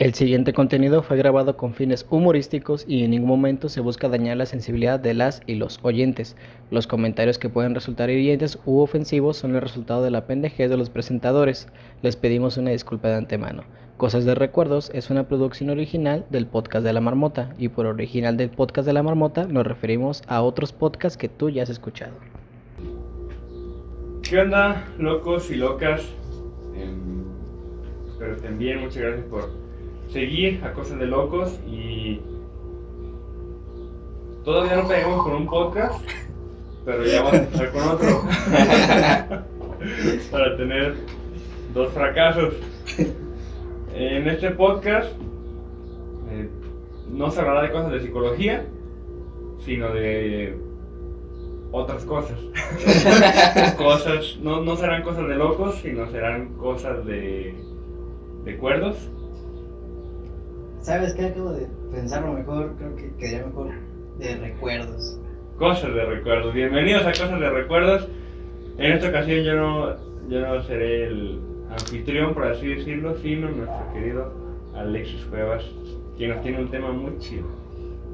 El siguiente contenido fue grabado con fines humorísticos y en ningún momento se busca dañar la sensibilidad de las y los oyentes. Los comentarios que pueden resultar hirientes u ofensivos son el resultado de la pendejez de los presentadores. Les pedimos una disculpa de antemano. Cosas de Recuerdos es una producción original del Podcast de la Marmota, y por original del Podcast de la Marmota nos referimos a otros podcasts que tú ya has escuchado. ¿Qué onda, locos y locas? Espero estén bien, muchas gracias por seguir a Cosas de Locos. Y todavía no pegamos con un podcast, pero ya vamos a empezar con otro para tener 2 fracasos. En este podcast no se hablará de cosas de psicología, sino de otras cosas. No serán cosas de locos, sino serán cosas de cuerdos. ¿Sabes qué? Acabo de pensarlo mejor, creo que quedaría mejor de recuerdos. Cosas de recuerdos. Bienvenidos a Cosas de Recuerdos. En esta ocasión yo no seré el anfitrión, por así decirlo, sino nuestro querido Alexis Cuevas, quien nos tiene un tema muy chido.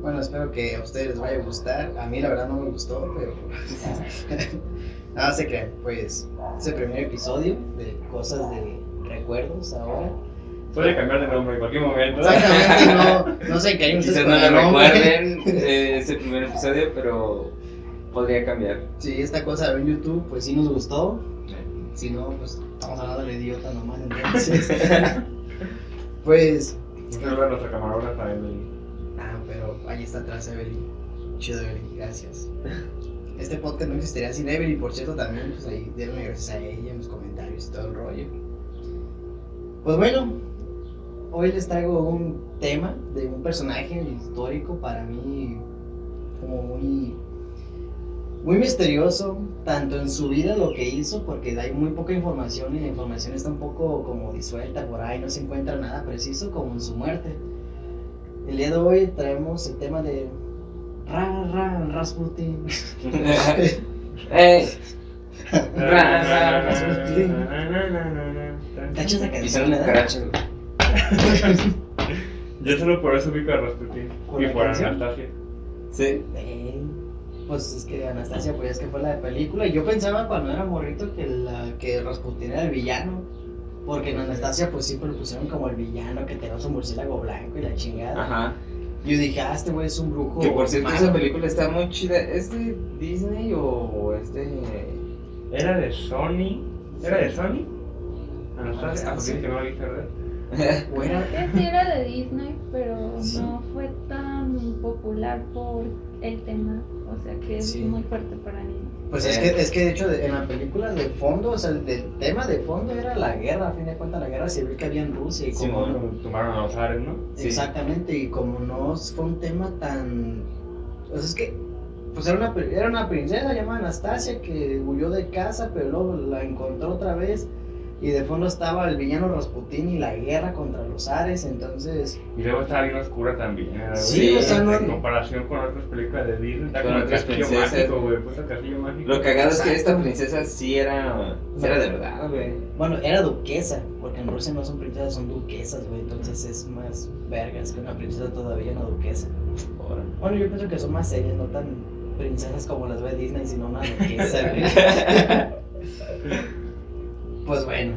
Bueno, espero que a ustedes les vaya a gustar. A mí la verdad no me gustó, pero nada se crean. Pues es el primer episodio de Cosas de Recuerdos ahora. Puede cambiar de nombre en cualquier momento. Exactamente, no sé qué hay Quizás no lo recuerden ese primer episodio, pero podría cambiar. Sí, esta cosa en YouTube, pues sí nos gustó. Si no, pues estamos hablando de idiota nomás, entonces. Pues. Quiero ver nuestra camarógrafa Evelyn. Pero ahí está atrás Evelyn. Chido, Evelyn, gracias. Este podcast no existiría sin Evelyn, por cierto, también, pues ahí denle gracias a ella en los comentarios y todo el rollo. Pues bueno, hoy les traigo un tema de un personaje histórico para mí como muy misterioso, tanto en su vida, lo que hizo, porque hay muy poca información y la información está un poco como disuelta por ahí, no se encuentra nada preciso, como en su muerte. El día de hoy traemos el tema de Rasputin. Rasputin. ¿Cachas de canción, verdad? Yo solo por eso ubico a Rasputin y por Anastasia. Sí. Pues es que Anastasia, pues es que fue la de película. Y yo pensaba cuando era morrito que Rasputin era el villano. Porque en Anastasia pues siempre lo pusieron como el villano que tenía su murciélago blanco y la chingada. Ajá. Y yo dije, este güey es un brujo. Que por cierto, malo. esa película está muy chida. ¿Es de Disney o es de...? ¿Era de Sony? ¿Era de Sony? Anastasia, porque que no la viste, ¿verdad? Bueno, Creo que sí era de Disney, pero Sí. no fue tan popular por el tema, o sea que es Sí. muy fuerte para niños. pues es que de hecho en la película de fondo, o sea, el tema de fondo era la guerra, a fin de cuentas la guerra civil que había en Rusia y Sí, como Cuando tomaron a los zares, ¿no? Sí. exactamente, y como no fue un tema tan, pues es que pues era una princesa llamada Anastasia que huyó de casa, pero luego la encontró otra vez. Y de fondo estaba el villano Rasputin y la guerra contra los zares, entonces... Y luego estaba bien oscura también. Sí, güey. o sea, no- En comparación con otras películas de Disney, está Con como el otras castillo princesas. mágico, güey. Puta castillo mágico. Lo cagado es que esta Exacto. princesa sí era de verdad, güey. Bueno, era duquesa, porque en Rusia no son princesas, son duquesas, güey, entonces es más vergas que una princesa todavía, una duquesa. Ahora. Bueno, yo pienso que son más serias, no tan princesas como las ve Disney, sino una duquesa, güey. Pues bueno.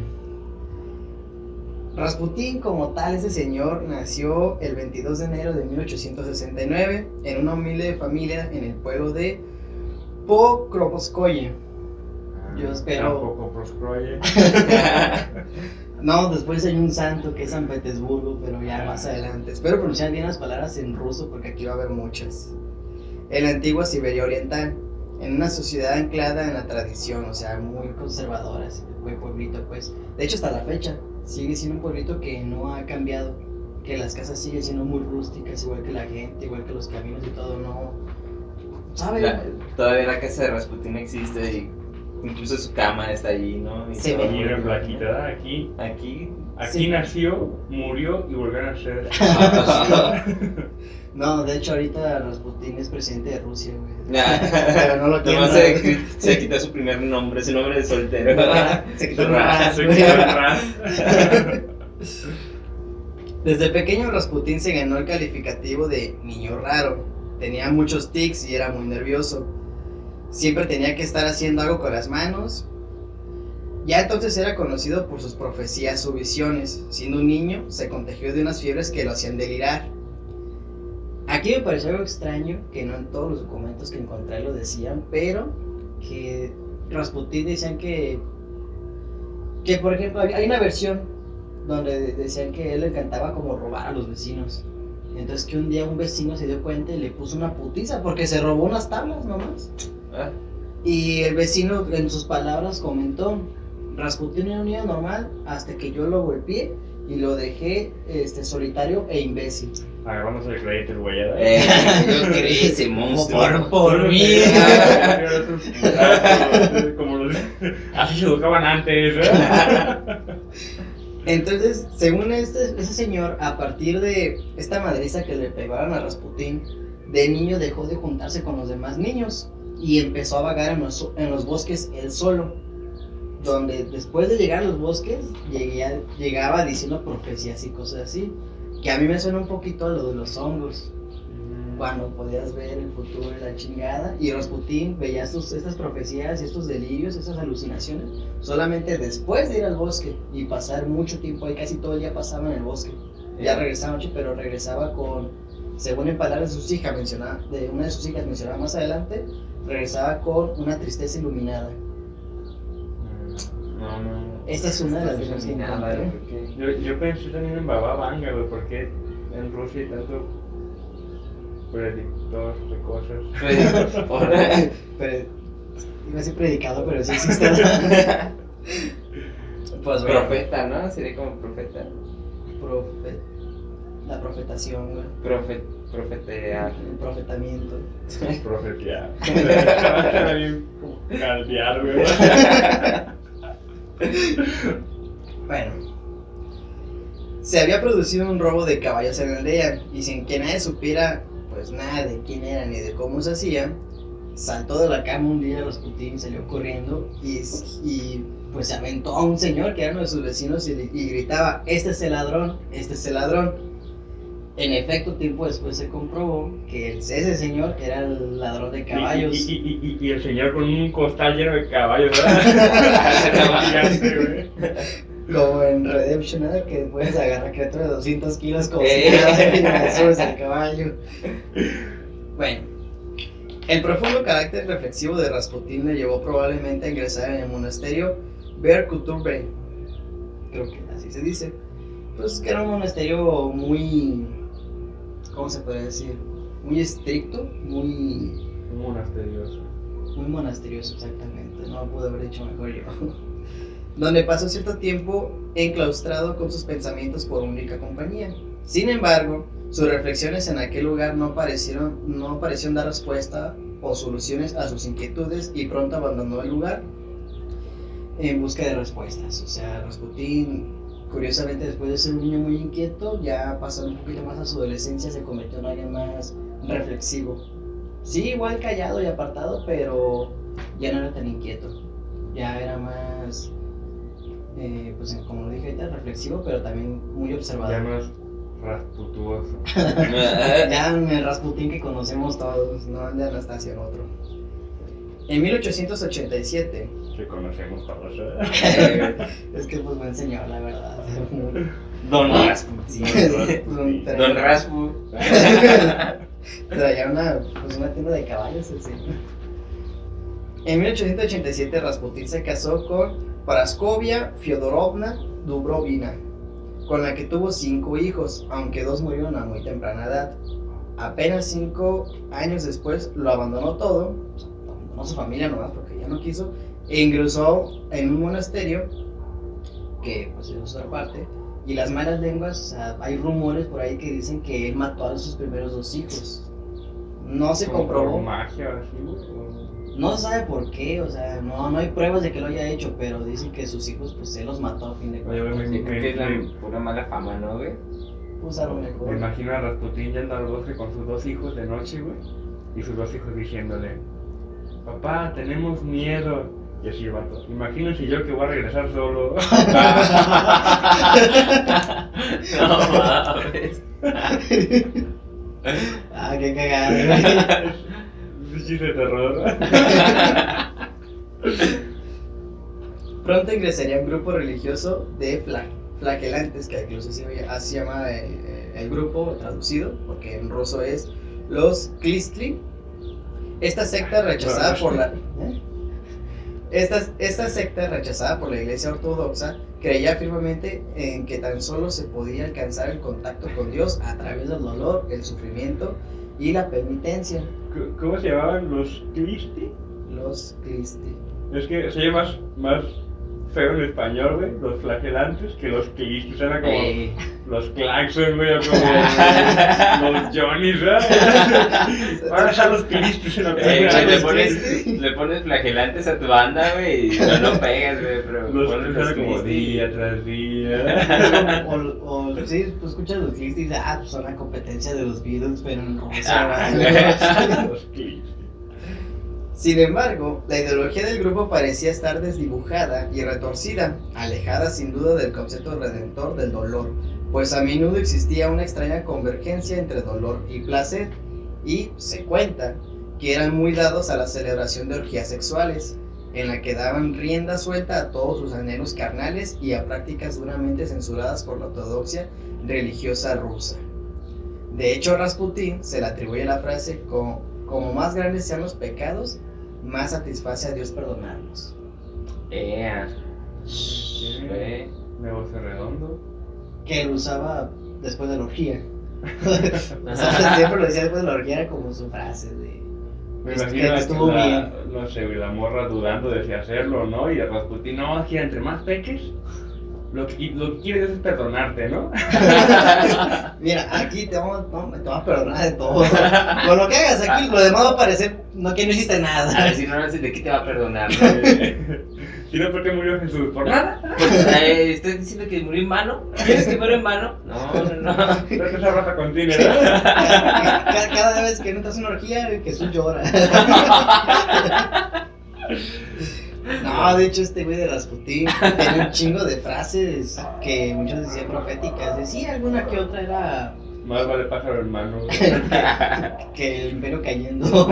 Rasputin como tal, ese señor nació el 22 de enero de 1869 en una humilde familia en el pueblo de Pokrovskoye. Yo espero- Tampoco Proscroye. No, después hay un santo que es San Petersburgo, pero ya más adelante. Espero pronunciar bien las palabras en ruso porque aquí va a haber muchas. En la antigua Siberia Oriental, en una sociedad anclada en la tradición, o sea, muy conservadora, así, muy pueblito, pues. De hecho, hasta la fecha, sigue siendo un pueblito que no ha cambiado, que las casas siguen siendo muy rústicas, igual que la gente, igual que los caminos y todo, no... ¿Sabes? Todavía la casa de Rasputin existe y incluso su cama está allí, ¿no? Y Se todo. ve. Y en Blaquita, aquí Aquí. Sí. nació, murió y volvió a nacer. No, de hecho, ahorita Rasputin es presidente de Rusia, güey. Ya. Pero no lo quieren. Nomás se quitó su primer nombre, su nombre de soltero. Se quitó el Se ras, quitó güey. el ras. Desde pequeño Rasputín se ganó el calificativo de niño raro. Tenía muchos tics y era muy nervioso. Siempre tenía que estar haciendo algo con las manos. Ya entonces era conocido por sus profecías o visiones. Siendo un niño, se contagió de unas fiebres que lo hacían delirar. Aquí me pareció algo extraño, que no en todos los documentos que encontré lo decían, pero que Rasputín decían que por ejemplo, hay una versión donde decían que él le encantaba como robar a los vecinos. Entonces que un día un vecino se dio cuenta y le puso una putiza porque se robó unas tablas nomás. Ah, Y el vecino en sus palabras comentó: Rasputín era un niño normal hasta que yo lo golpeé y lo dejé solitario e imbécil. Agarrándose el crédito, el güey. yo creí ese monstruo. Por mí. Como los... Así se educaban antes. Entonces, según ese señor, a partir de esta madriza que le pegaron a Rasputín, de niño dejó de juntarse con los demás niños y empezó a vagar en los bosques él solo, donde después de llegar a los bosques llegaba diciendo profecías y cosas así, que a mí me suena un poquito a lo de los hongos, cuando podías ver el futuro de la chingada, y Rasputín veía estas profecías, estos delirios, estas alucinaciones, solamente después de ir al bosque y pasar mucho tiempo ahí, casi todo el día pasaba en el bosque. Ya regresaba noche, pero regresaba con, según en palabras de sus hijas, de una de sus hijas mencionada más adelante, regresaba con una tristeza iluminada. No. Esta es una de las versiones que encontré. Yo pensé también en Baba Vanga, güey, porque en Rusia hay tanto predictor de cosas. Pero, iba a decir predicado, pero sí existe. Pues bueno, Profeta, ¿no? Sería como profeta. la profetación, güey. Profetear. El profetamiento. Profetear. Era bien como caldear, güey. Bueno, se había producido un robo de caballos en la aldea y sin que nadie supiera pues nada de quién era ni de cómo se hacía, saltó de la cama un día Rasputín, salió corriendo y pues se aventó a un señor que era uno de sus vecinos y gritaba: este es el ladrón, este es el ladrón. En efecto, tiempo después se comprobó que ese señor era el ladrón de caballos. Y el señor con un costal lleno de caballos, ¿verdad? Gigante, güey. Como en Redemption, ¿no? Que puedes agarrar criatura de 200 kilos como si nada y le subes al caballo. Bueno, el profundo carácter reflexivo de Rasputín le llevó probablemente a ingresar en el monasterio Ver-Kuturbey, creo que así se dice. Pues que era un monasterio muy, ¿cómo se puede decir? Muy estricto, muy Monasterioso. muy monasterioso, exactamente, no lo pude haber dicho mejor yo. Donde pasó cierto tiempo enclaustrado con sus pensamientos por única compañía. Sin embargo, sus reflexiones en aquel lugar no parecieron dar respuesta o soluciones a sus inquietudes y pronto abandonó el lugar en busca de respuestas. O sea, Rasputín, curiosamente, después de ser un niño muy inquieto, ya pasando un poquito más a su adolescencia, se convirtió en alguien más reflexivo. Sí, igual callado y apartado, pero ya no era tan inquieto. Ya era más, pues como lo dije ahorita, reflexivo, pero también muy observador. Ya más rasputuoso. Ya el Rasputín que conocemos todos, no el de Anastasia, otro. En 1887, Que conocemos todos, es que pues me enseñó la verdad. Don Rasputin. Don Raspu. Traía una tienda de caballos, el señor. En 1887 Rasputín se casó con Praskovia Fyodorovna Dubrovina, con la que tuvo 5 hijos, aunque 2 murieron a muy temprana edad. Apenas 5 años después lo abandonó todo, abandonó su familia nomás porque ya no quiso, e ingresó en un monasterio que pues es otra parte. Y las malas lenguas, o sea, hay rumores por ahí que dicen que él mató a sus primeros 2 hijos. No se comprobó. Por magia, así, güey. No se sabe por qué, o sea, no hay pruebas de que lo haya hecho, pero dicen que sus hijos, pues él los mató a fin de Oye, cuentas. güey, Yo creo que es la pura mala fama, ¿no, güey? Pues a lo Me mejor. imagino a Rasputín yendo al bosque con sus 2 hijos de noche, güey. Y sus 2 hijos diciéndole: papá, tenemos miedo. Y así el vato, imagínense yo que voy a regresar solo. No mames. Ah, qué cagada, güey. Es chiste de terror. Pronto ingresaría a un grupo religioso de flagelantes, que incluso así se llama el grupo traducido, porque en ruso es los Klistli. Esta secta rechazada por la... Esta secta rechazada por la iglesia ortodoxa creía firmemente en que tan solo se podía alcanzar el contacto con Dios a través del dolor, el sufrimiento y la penitencia. ¿Cómo se llamaban los Clisti? Los Klistli. Es que se oye más feo en español, güey, los flagelantes, que los Clisti. Suena como Ey. los Claxon, güey, o como los Johnnys, ¿verdad? Ahora son los Clisti en la Güey, película. le pones flagelantes a tu banda, güey, y no pegas, güey, pero Los pones suena como Christie. día tras día. O sí, tú escuchas los Klistli y dices, pues son la competencia de los Beatles, pero en Rusia. Ah, ¿verdad? Los Clisti. Sin embargo, la ideología del grupo parecía estar desdibujada y retorcida, alejada sin duda del concepto redentor del dolor, pues a menudo existía una extraña convergencia entre dolor y placer, y se cuenta que eran muy dados a la celebración de orgías sexuales, en la que daban rienda suelta a todos sus anhelos carnales y a prácticas duramente censuradas por la ortodoxia religiosa rusa. De hecho, a Rasputín se le atribuye la frase como más grandes sean los pecados, más satisface a Dios perdonarlos. Güey. Negocio redondo. Que lo usaba después de la orgía. O sea, siempre lo decía después de la orgía, era como su frase de... Me Es imagino que estuvo bien. no sé, güey, la morra dudando de si hacerlo o no, y el Rasputín, no, gira entre más peques, lo que quieres es perdonarte, ¿no? Mira, aquí te vamos a perdonar de todo. Con lo que hagas aquí, lo demás va a parecer que no hiciste A nada. ver si no sé de qué te va a perdonar. Si no, ¿por qué murió Jesús? ¿Por nada? ¿Estás diciendo que murió en vano? ¿Quieres que muera en vano? No. Creo que esa raza contiene, Sí. ¿verdad? Cada vez que entras a una orgía, Jesús llora. No, de hecho, este güey de Rasputín tenía un chingo de frases que muchos decían proféticas. Decía alguna que otra era Más vale pájaro hermano. que el imperio cayendo.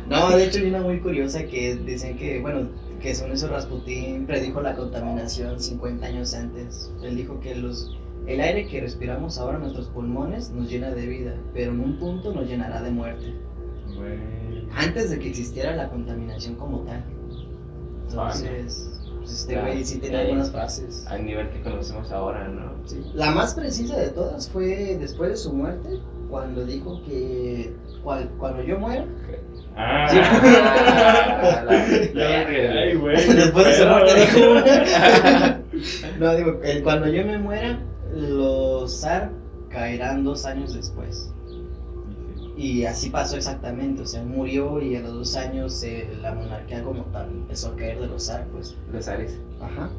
No, de hecho, hay una muy curiosa que dicen que, bueno, que según eso Rasputín predijo la contaminación 50 años antes. Él dijo que el aire que respiramos ahora en nuestros pulmones nos llena de vida, pero en un punto nos llenará de muerte. Güey. Antes de que existiera la contaminación como tal. Entonces, pues este güey sí tenía algunas frases. Al nivel que conocemos ahora, ¿no? Sí. La más precisa de todas fue después de su muerte, cuando dijo que cuando yo muera, Ah, Sí. Ay, güey. después de su pero- muerte dijo, no, digo, cuando yo me muera, los zar caerán 2 años después. Y así pasó exactamente, o sea, murió y a los 2 años la monarquía como tal empezó a caer de los zar, pues. Los Ares. Ajá.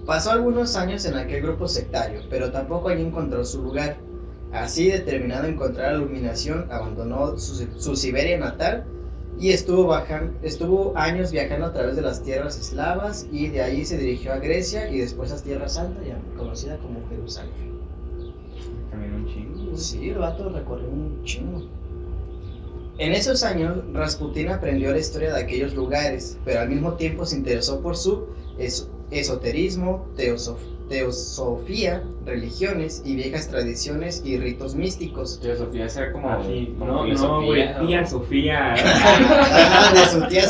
Pasó algunos años en aquel grupo sectario, pero tampoco allí encontró su lugar. Así, determinado a encontrar la iluminación, abandonó su Siberia natal y estuvo años viajando a través de las tierras eslavas, y de ahí se dirigió a Grecia y después a Tierra Santa, ya conocida como Jerusalén. Caminó un chingo. Sí, el vato recorrió un chingo. En esos años, Rasputín aprendió la historia de aquellos lugares, pero al mismo tiempo se interesó por su esoterismo, teosofía, religiones y viejas tradiciones y ritos místicos. Teosofía será como, Así, como no, filosofía, güey, ¿no? tía Sofía. Ajá, de su tía Ah,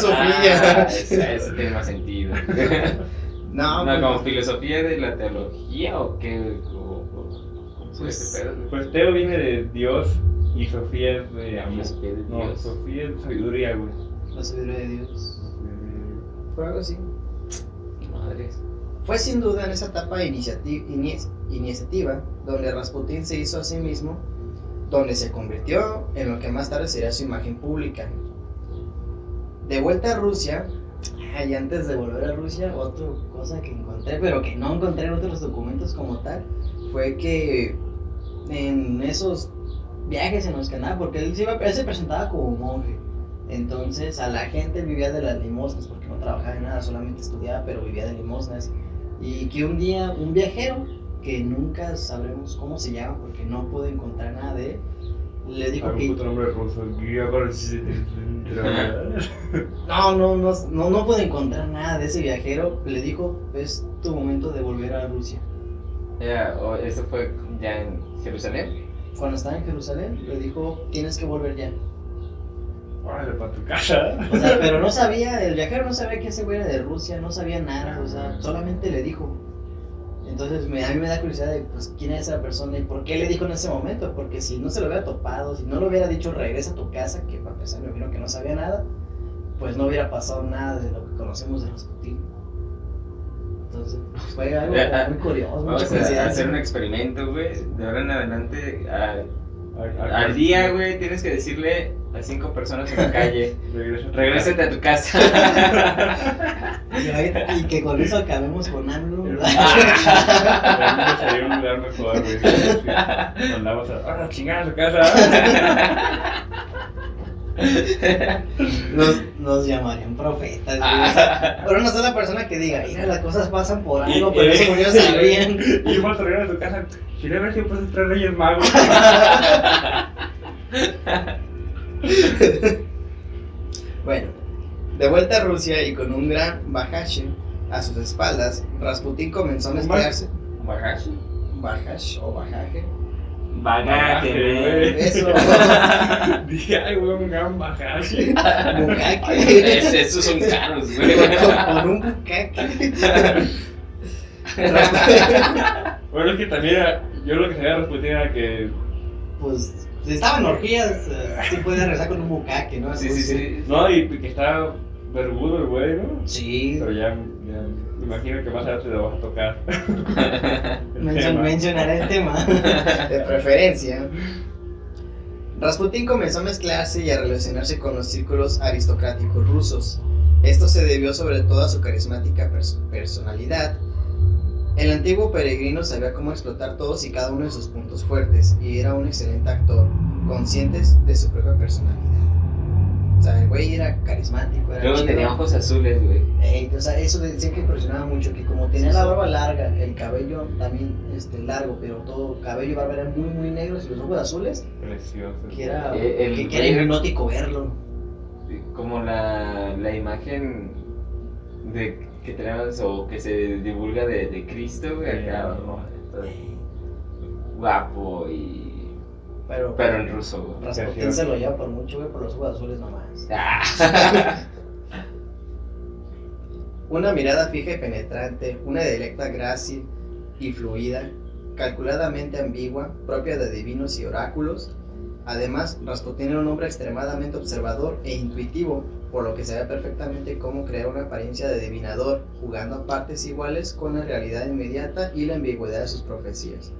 Sofía. eso tiene más sentido. No, No, pues, como filosofía de la teología o qué. ¿Cómo fue ese pedo? Pues Teo viene de Dios y Sofía es de amor. Filosofía de No, Dios. Sofía es sabiduría, güey. la sabiduría de Dios. Fue algo así. Madres. Fue sin duda en esa etapa iniciativa donde Rasputín se hizo a sí mismo, donde se convirtió en lo que más tarde sería su imagen pública. De vuelta a Rusia, y antes de volver a Rusia, otra cosa que encontré, pero que no encontré en otros documentos como tal, fue que en esos viajes en los que andaba, porque él se presentaba como monje, Entonces a la gente vivía de las limosnas porque no trabajaba en nada, solamente estudiaba, pero vivía de limosnas. Y que un día un viajero, que nunca sabremos cómo se llama porque no pude encontrar nada de él, le dijo Algún que puto nombre ruso. no pude encontrar nada de ese viajero. Le dijo, es tu momento de volver a Rusia. ¿Eso fue ya en Jerusalén? Cuando estaba en Jerusalén, le dijo, tienes que volver ya. Órale, para tu casa. O sea, pero no sabía, el viajero no sabía que ese güey era de Rusia, no sabía nada, o sea, solamente le dijo. Entonces a mí me da curiosidad de, pues, quién es esa persona y por qué le dijo en ese momento, porque si no se lo hubiera topado, si no le hubiera dicho regresa a tu casa, que para empezar me vino que no sabía nada, pues no hubiera pasado nada de lo que conocemos de Rasputín. Entonces, fue algo como muy curioso, mucha Vamos a coincidencia. hacer un experimento, güey. De ahora en adelante, al día, güey, tienes que decirle a 5 personas en la calle: regrésate a tu casa. Y que con eso acabemos con AMLO. Realmente sería un lugar mejor, güey. Mandamos a chingar a su casa. Nos llamarían profetas, güey. O sea, por una sola persona que diga, mira, las cosas pasan por algo, pero eso ellos sabían. Y vamos a regresar a tu casa. Quería ver si pues 3 Reyes Magos. Bueno, de vuelta a Rusia y con un gran bagaje a sus espaldas, Rasputín comenzó a mezclarse. ¿Bagaje? Bagaje o bagaje. Bagaje, güey. Eso. Dije, ay, güey, un gran bagaje. Bucaque. Esos son caros, güey. Con un bucaque. Bueno, es que también yo lo que sabía de Rasputín era que. Pues, si estaban en orgías, sí puede regresar con un bucaque, ¿no? Sí. No, y que estaba vergudo el güey, ¿no? Sí. Pero ya me imagino que más adelante lo vas a tocar. Mencionaré el tema. De preferencia. Rasputín comenzó a mezclarse y a relacionarse con los círculos aristocráticos rusos. Esto se debió sobre todo a su carismática personalidad. El antiguo peregrino sabía cómo explotar todos y cada uno de sus puntos fuertes y era un excelente actor, consciente de su propia personalidad. O sea, el güey era carismático, era Luego chido. tenía ojos azules, güey. O sea, eso decían que impresionaba mucho, que como tenía la barba larga, el cabello también largo, pero todo cabello y barba eran muy muy negros y los ojos azules, Precioso. que era, El que era hipnótico verlo. Como la imagen que tenemos o que se divulga de Cristo, güey, acá, ¿no? Guapo pero en ruso, güey. Rasputín se lo lleva por mucho, güey, por los ojos azules nomás. Una mirada fija y penetrante, una dialecta grácil y fluida, calculadamente ambigua, propia de divinos y oráculos. Además, Rasputín era un hombre extremadamente observador e intuitivo, por lo que sabía perfectamente cómo crear una apariencia de adivinador, jugando a partes iguales con la realidad inmediata y la ambigüedad de sus profecías.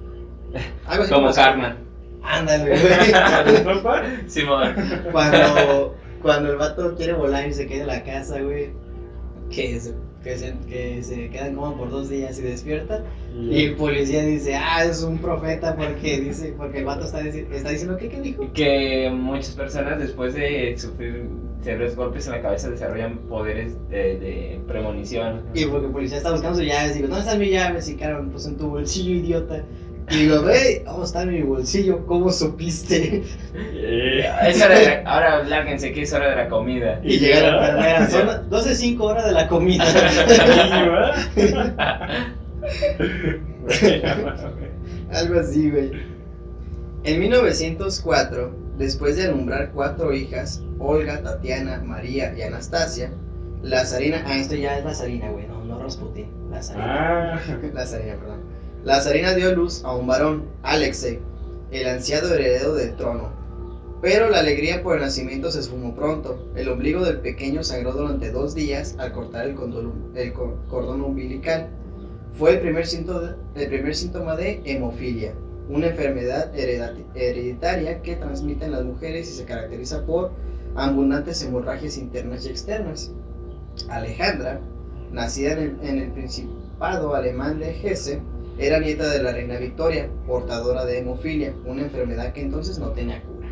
Algo así Como Cartman. Ándale, güey. ¿Sopa? Simón. Cuando el vato quiere volar y se queda en la casa, güey, que se quedan como por 2 días y despierta. Y el policía dice, es un profeta porque el vato está diciendo, ¿qué dijo? Que muchas personas después de sufrir severos golpes en la cabeza desarrollan poderes de premonición. Y porque el policía está buscando sus llaves, digo, ¿dónde están mis llaves? Y claro, pues en tu bolsillo, idiota. Y digo, güey, está en mi bolsillo, ¿cómo supiste? Ahora lárguense que es hora de la comida. Y llega la enfermera, son 12:05 horas de la comida. Algo así, güey. En 1904, después de alumbrar 4 hijas, Olga, Tatiana, María y Anastasia, la zarina, esto ya es la zarina, güey, no Rasputín, la zarina. La zarina, perdón. La zarina dio luz a un varón, Alexei, el ansiado heredero del trono. Pero la alegría por el nacimiento se esfumó pronto. El ombligo del pequeño sangró durante 2 días al cortar el cordón umbilical. Fue el primer síntoma de hemofilia, una enfermedad hereditaria que transmiten las mujeres y se caracteriza por abundantes hemorragias internas y externas. Alejandra, nacida en el Principado alemán de Hesse, era nieta de la reina Victoria, portadora de hemofilia, una enfermedad que entonces no tenía cura.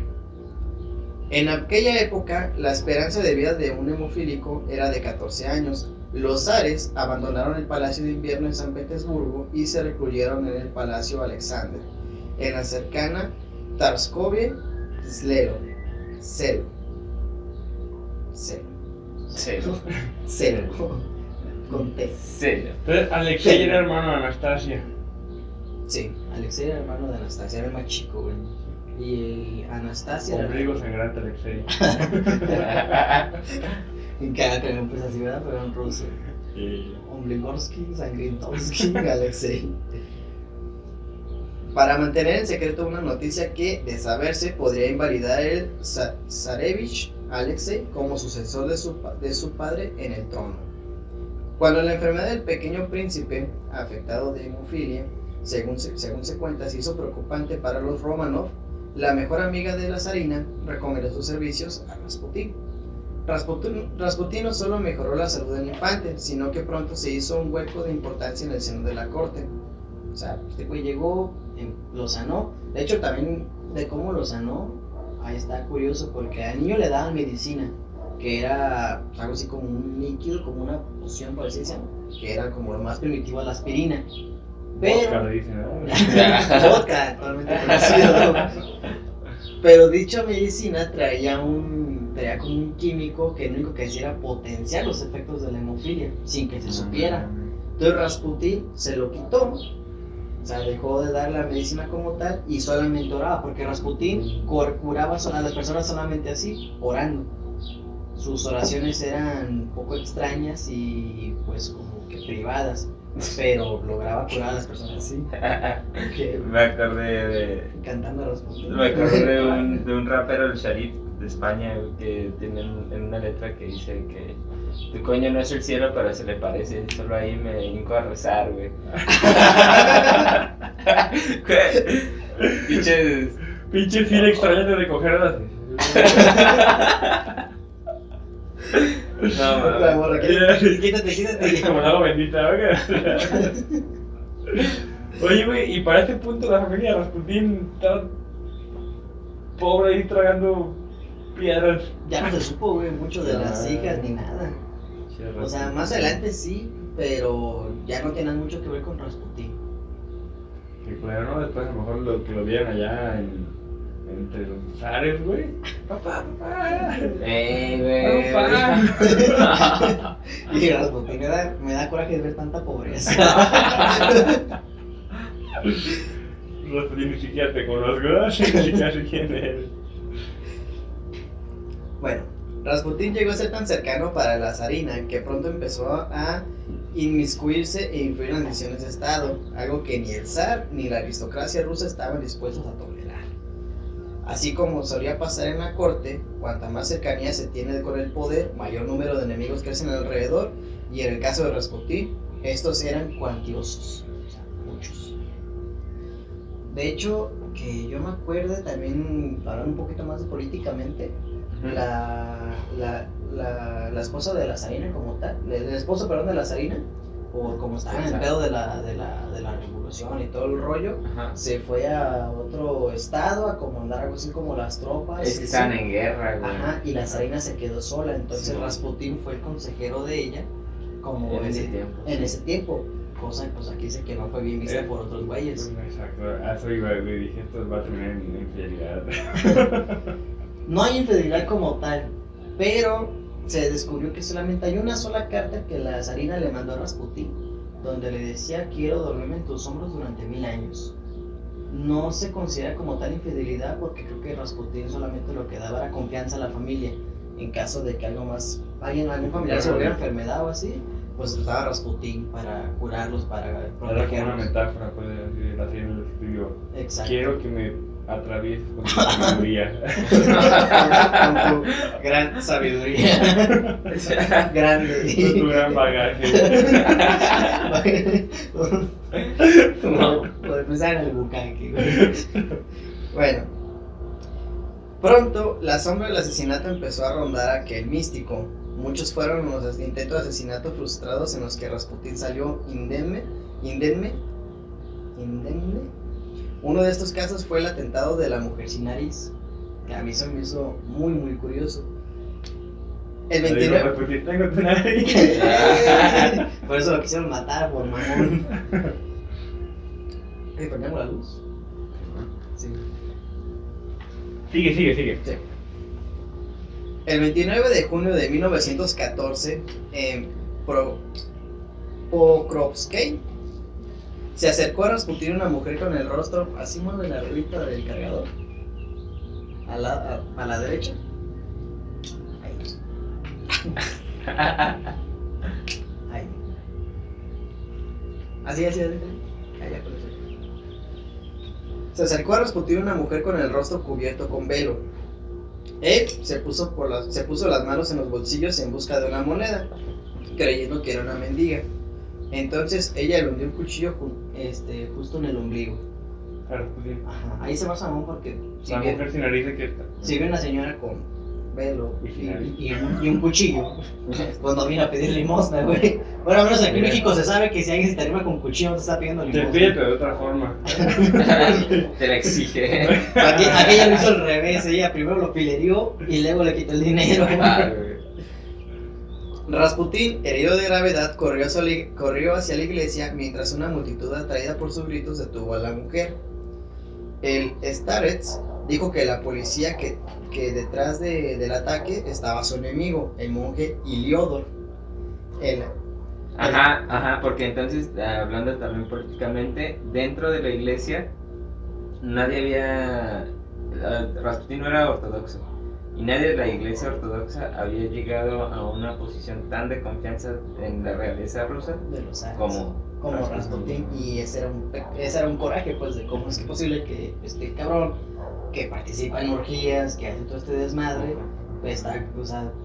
En aquella época, la esperanza de vida de un hemofílico era de 14 años. Los zares abandonaron el Palacio de Invierno en San Petersburgo y se recluyeron en el Palacio Alexander, en la cercana Tarskovie Selo. Celo. Con T. Serio. Entonces, Alexei era hermano de Anastasia. Sí, Alexei era hermano de Anastasia, era el más chico, güey. Y Anastasia era... Ombligo sangrante Alexei. Cada creo pues así, ¿verdad? Pero en ruso. Y... Ombligorsky, Sangrientovsky, Alexei. Para mantener en secreto una noticia que, de saberse, podría invalidar el Zarevich Alexei como sucesor de su padre en el trono. Cuando la enfermedad del pequeño príncipe, afectado de hemofilia, según se cuenta, se hizo preocupante para los Romanov, la mejor amiga de la zarina recomendó sus servicios a Rasputín. Rasputín no solo mejoró la salud del infante, sino que pronto se hizo un hueco de importancia en el seno de la corte. O sea, este güey llegó, lo sanó. De hecho, también de cómo lo sanó, ahí está curioso, porque al niño le daban medicina, que era algo así como un líquido, como una poción, por así decirlo, que era como lo más primitivo a la aspirina. Vodka, Pero... le dicen, ¿no? Vodka, actualmente conocido. Pero dicha medicina traía como un químico que lo único que hacía era potenciar los efectos de la hemofilia, sin que se supiera. Entonces Rasputín se lo quitó, o sea, dejó de dar la medicina como tal y solamente oraba, porque Rasputín curaba a las personas solamente así, orando. Sus oraciones eran un poco extrañas y pues como que privadas, pero lograba curar a las personas así. Me acordé Cantando a Rasputín. de un rapero, el Sharif de España, que tiene en una letra que dice que tu coño no es el cielo, pero se le parece, solo ahí me hinco a rezar, güey. Pinches... Pinche fila extraña de recoger a las... No, La mames. morra, quítate. Como el agua bendita, ¿verdad? Oye, güey, y para este punto la familia de Rasputín estaba pobre ahí tragando piedras. Ya no se supo, güey, mucho de las hijas ni nada. O sea, más adelante sí, pero ya no tenían mucho que ver con Rasputín. Y pues, ¿no? Después a lo mejor lo que lo vieron allá entre los zares, güey. Papá. Güey. Papá. Y Rasputín me da coraje de ver tanta pobreza. Rasputín ni siquiera te conozco, ni siquiera sé quién eres. Bueno, Rasputín llegó a ser tan cercano para la zarina que pronto empezó a inmiscuirse e influir en las decisiones de Estado, algo que ni el zar ni la aristocracia rusa estaban dispuestos a tolerar. Así como solía pasar en la corte, cuanta más cercanía se tiene con el poder, mayor número de enemigos crecen alrededor, y en el caso de Rasputín, estos eran cuantiosos, o sea, muchos. De hecho, que yo me acuerdo también, hablando un poquito más de políticamente, la esposa de la zarina como tal, el esposo, perdón, de la zarina, por como estaba en el pedo de la revolución y todo el rollo, Ajá. se fue a otro estado a comandar algo así como las tropas. Es que estaban en guerra, güey. Ajá, y la zarina se quedó sola, entonces Sí. Rasputín fue el consejero de ella como En ese tiempo. En ese tiempo, cosa pues aquí dice que no fue bien vista por otros güeyes. Exacto, a eso iba, güey. Dije, esto va a terminar en infidelidad. No hay infidelidad como tal, pero se descubrió que solamente hay una sola carta que la zarina le mandó a Rasputín, donde le decía: quiero dormirme en tus hombros durante 1000 años. No se considera como tal infidelidad porque creo que Rasputín solamente lo que daba era confianza a la familia. En caso de que algún familiar se volviera enfermedad o así, pues usaba Rasputín para curarlos, para Era como una protegerlos. metáfora, pues, de la serie del estudio. Exacto. Quiero que me atravieses con tu sabiduría. Con tu gran sabiduría. Grande. Con tu gran bagaje. Por empezar en el bucaque, güey. Bueno, pronto la sombra del asesinato empezó a rondar a aquel místico. Muchos fueron los intentos de asesinato frustrados en los que Rasputín salió indemne. Uno de estos casos fue el atentado de la mujer sin nariz, que a mí se me hizo muy, muy curioso. El Le digo, 29... pues, si tengo tu nariz. Por eso lo quisieron matar, por mamón. ¿Ponemos la luz? Sí. Sigue. Sí. El 29 de junio de 1914, en Pokrovsky, se acercó a Rasputin una mujer con el rostro así mueve la ruedita del cargador. A la derecha. Ahí. Así. Allá por eso. Se acercó a Rasputin una mujer con el rostro cubierto con velo. Él se puso las manos en los bolsillos en busca de una moneda, creyendo que era una mendiga. Entonces ella le hundió un cuchillo justo en el ombligo. Claro, pues, sí. Ajá, ahí se va Samón porque La mujer sin nariz de qué está. si ve una señora con velo Y sin nariz. y un cuchillo, pues no viene a pedir limosna, güey. Bueno, al menos aquí en México se sabe que si alguien se te arriba con cuchillo no te está pidiendo Te limosna. pide, pero de otra forma. Te la exige. Aquella lo hizo al revés, ella primero lo pilerió y luego le quitó el dinero. Ah, güey. Rasputin, herido de gravedad, corrió hacia la iglesia mientras una multitud atraída por sus gritos detuvo a la mujer. El Starets dijo que la policía que detrás del ataque estaba su enemigo, el monje Iliodor. Ajá, porque entonces, hablando también políticamente, dentro de la iglesia, nadie había. Rasputin no era ortodoxo. Y nadie de la iglesia ortodoxa había llegado a una posición tan de confianza en la realeza rusa De los Zarets. como Rasputin. Y ese era un coraje, pues, de cómo es que posible que este cabrón que participa en orgías, que hace todo este desmadre, pues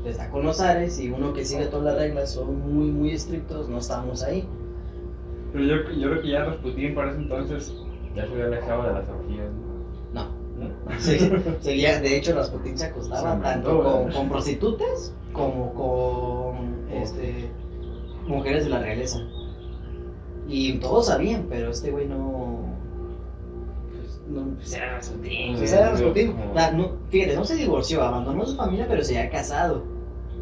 está con los zares, y uno que sigue todas las reglas son muy, muy estrictos, no estamos ahí. Pero yo creo que ya Rasputin para ese entonces ya se había alejado de las orgías. ¿No? No. Seguía, de hecho, Rasputin se acostaba Se tanto aumentó, con prostitutas como con mujeres de la realeza. Y todos sabían, pero este güey no. Pues era Rasputin, Pues era Rasputin. como- Fíjate, no se divorció, abandonó a su familia, pero se había casado.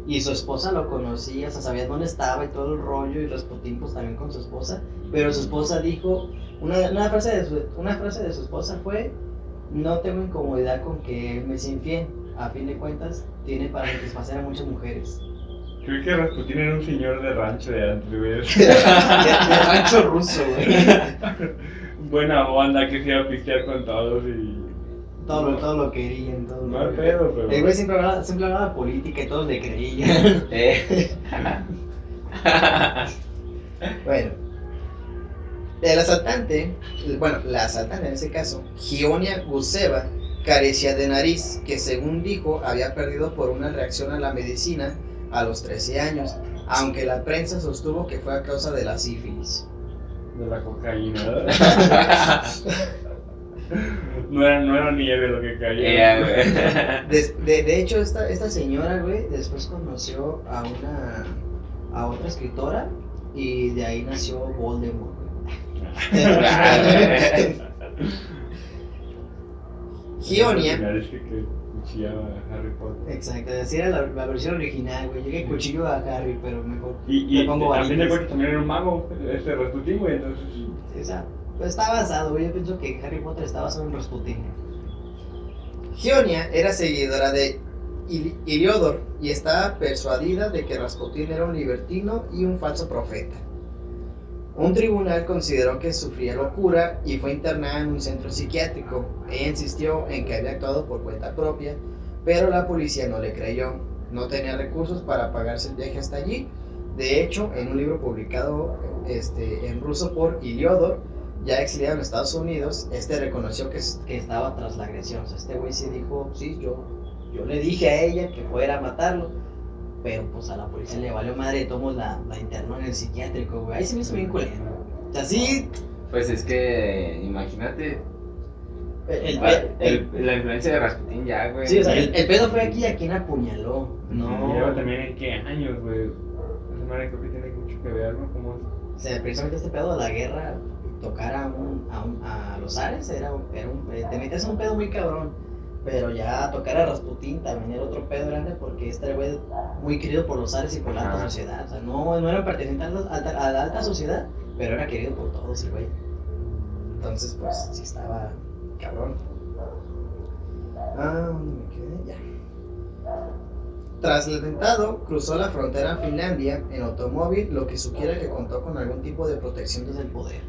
Y su esposa lo conocía, o sea, sabía dónde estaba y todo el rollo. Y Rasputin, pues también con su esposa. Pero su esposa dijo: una frase de su esposa fue: no tengo incomodidad con que él me sea infiel. A fin de cuentas, tiene para satisfacer a muchas mujeres. Creo que Rasputin era un señor de rancho de antes, güey. De rancho ruso, güey. Buena onda que se iba a pistear con todos y. Todo lo querían, todo No lo hay pedo, pero. El güey siempre hablaba de política y todos le creían. Bueno, la asaltante en ese caso, Gionia Guseva, carecía de nariz, que según dijo había perdido por una reacción a la medicina a los 13 años, aunque la prensa sostuvo que fue a causa de la sífilis. De la cocaína, ¿verdad? No era nieve lo que caía. De hecho, esta señora, güey, después conoció a otra escritora y de ahí nació Voldemort, güey. Gionia. Es que cuchillaba a Harry Potter. Exacto, así era la versión original, güey. Yo que cuchillo a Harry, pero mejor Y le pongo a fin de varitas. cuentas también era un mago, Rasputin, güey, entonces. O sea, pues está basado, güey. Yo pienso que Harry Potter está basado en Rasputin. Gionia era seguidora de Iliodor y estaba persuadida de que Rasputin era un libertino y un falso profeta. Un tribunal consideró que sufría locura y fue internada en un centro psiquiátrico. Ella insistió en que había actuado por cuenta propia, pero la policía no le creyó. No tenía recursos para pagarse el viaje hasta allí. De hecho, en un libro publicado en ruso por Iliodor, ya exiliado en Estados Unidos, reconoció que estaba tras la agresión. O sea, este güey sí dijo: sí, yo le dije a ella que fuera a matarlo, pero pues a la policía le valió madre, todos la internó en el psiquiátrico, güey. Ahí se me hizo bien culero. O sea, sí. Pues es que, imagínate, la influencia de Rasputin ya, güey. Sí, o sea, el pedo fue aquí a quien apuñaló. No. Lleva también en qué años, güey. Esa madre creo que tiene mucho que ver, ¿no? Como. O sea, precisamente este pedo de la guerra, tocar a los zares te metes en un pedo muy cabrón. Pero ya tocar a Rasputín también era otro pedo grande porque este güey muy querido por los zares y por la alta Ajá. sociedad. O sea, no era perteneciente a la alta sociedad, pero era querido por todos el güey. Entonces, pues, sí estaba cabrón. ¿Dónde me quedé? Ya. Tras el atentado, cruzó la frontera a Finlandia en automóvil, lo que sugiere que contó con algún tipo de protección desde el poder.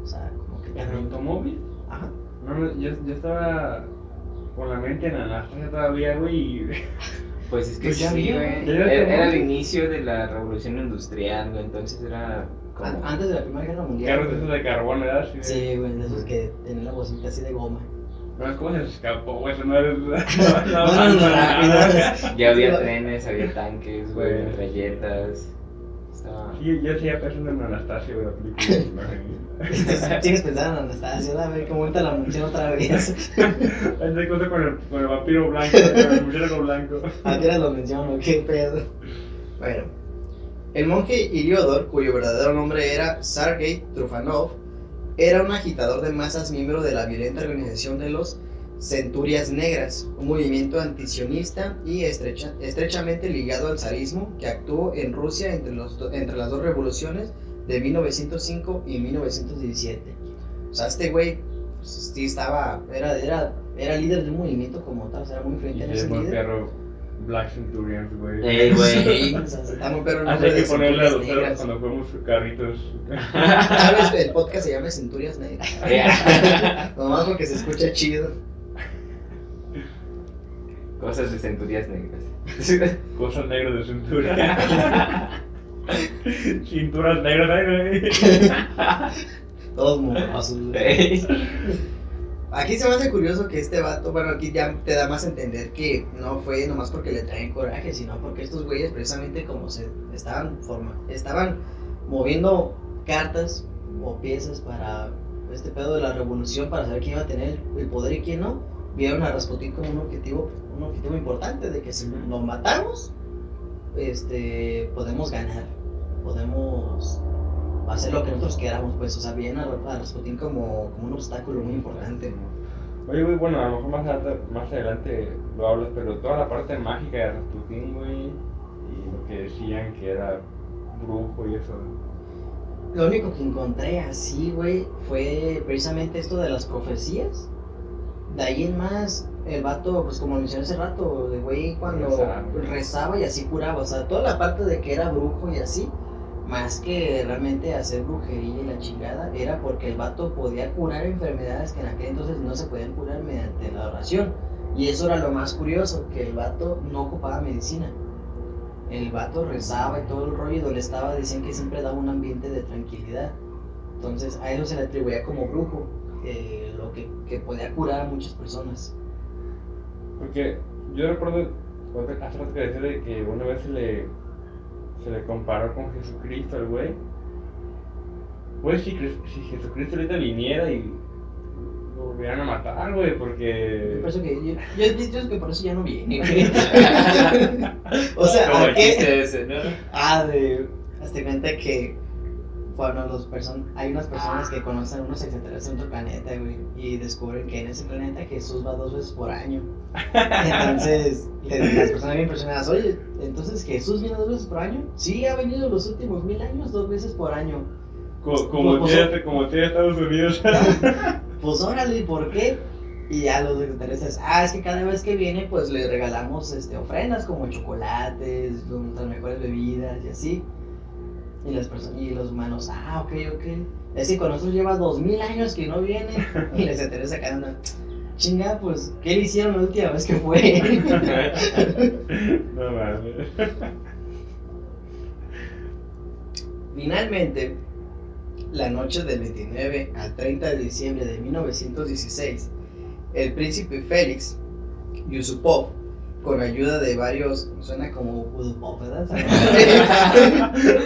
O sea, como que ¿En también. automóvil? Ajá. No, yo estaba con la mente en Anastasia todavía, güey, y... Pues es que Pues ya sí, vi, güey. güey. Era el inicio de la revolución industrial, güey. Entonces era como. Antes de la Primera Guerra Mundial. Carros esos de carbón, ¿verdad? Sí, güey, de esos que tenían la bocina así de goma. No, ¿cómo se escapó, güey? Eso no es... No, Ya había trenes, había tanques, güey, Güey. metralletas. Estaba. Sí, yo seguía pensando en Anastasia, güey, la película. Sigues pensando en Anastasia, a ver cómo ahorita la menciono otra vez. Esta cosa con el vampiro blanco, con el murciélago blanco. ¿A qué hora lo menciono? ¿Qué pedo? Bueno, el monje Iliodor, cuyo verdadero nombre era Sergei Trufanov, era un agitador de masas miembro de la violenta organización de los Centurias Negras, un movimiento antisionista y estrechamente ligado al zarismo que actuó en Rusia entre las dos revoluciones de 1905 y 1917. O sea, este güey pues, sí era líder de un movimiento como tal, o sea, era muy Y influyente en es ese buen líder. perro Black Centurions, güey. Güey. Sí, o sea, está muy perro el Así nombre hay que de ponerle a Centurias los perros Negras. cuando fuimos carritos. Tal vez el podcast se llame Centurias Negras. Nomás porque se escucha chido. Cosas de centurias negras. Cosas negras de cintura. Cinturas negras, güey. Todos morosos, güey. Ey. Aquí se me hace curioso que este vato, bueno, aquí ya te da más a entender que no fue nomás porque le traen coraje, sino porque estos güeyes precisamente como se estaban moviendo cartas o piezas para este pedo de la revolución, para saber quién iba a tener el poder y quién no, vieron a Rasputín como un objetivo importante, de que si lo matamos, podemos ganar, podemos hacer lo que nosotros queramos, pues, o sea, bien a Rasputín como un obstáculo muy importante. Oye, güey, bueno, a lo mejor más adelante lo hablas, pero toda la parte mágica de Rasputín, güey, y lo que decían que era brujo y eso. Lo único que encontré así, güey, fue precisamente esto de las profecías. De ahí en más, el vato, pues como mencioné hace rato, el güey cuando rezaba y así curaba, o sea, toda la parte de que era brujo y así, más que realmente hacer brujería y la chingada, era porque el vato podía curar enfermedades que en aquel entonces no se podían curar mediante la oración. Y eso era lo más curioso, que el vato no ocupaba medicina. El vato rezaba y todo el rollo, y donde estaba decían que siempre daba un ambiente de tranquilidad. Entonces a eso se le atribuía como brujo, lo que podía curar a muchas personas. Porque yo recuerdo, hace rato que decía de que una vez se le comparó con Jesucristo al güey. Pues si Jesucristo ahorita viniera y lo volvieran a matar, güey, porque... Por eso que yo digo que por eso ya no viene, güey. O sea, Como ¿a el qué? chiste ese, ¿no? Hazte cuenta que cuando hay unas personas que conocen unos extraterrestres en otro planeta, güey, y descubren que en ese planeta Jesús va 2 veces por año. Entonces, las personas bien impresionadas, oye, entonces Jesús viene 2 veces por año. Sí, ha venido los últimos 1000 años 2 veces por año. Como tiene Estados Unidos. Pues órale, ¿por qué? Y ya los extraterrestres, es que cada vez que viene, pues le regalamos ofrendas como chocolates, nuestras mejores bebidas y así. Y las personas, y los humanos, ok. Es que con nosotros lleva 2000 años que no viene. Y les interesa cada una. Chinga, pues, ¿qué le hicieron la última vez que fue? No mames. Finalmente, la noche del 29 al 30 de diciembre de 1916, el príncipe Félix Yusupov, con ayuda de varios, suena como Udupov, ¿verdad?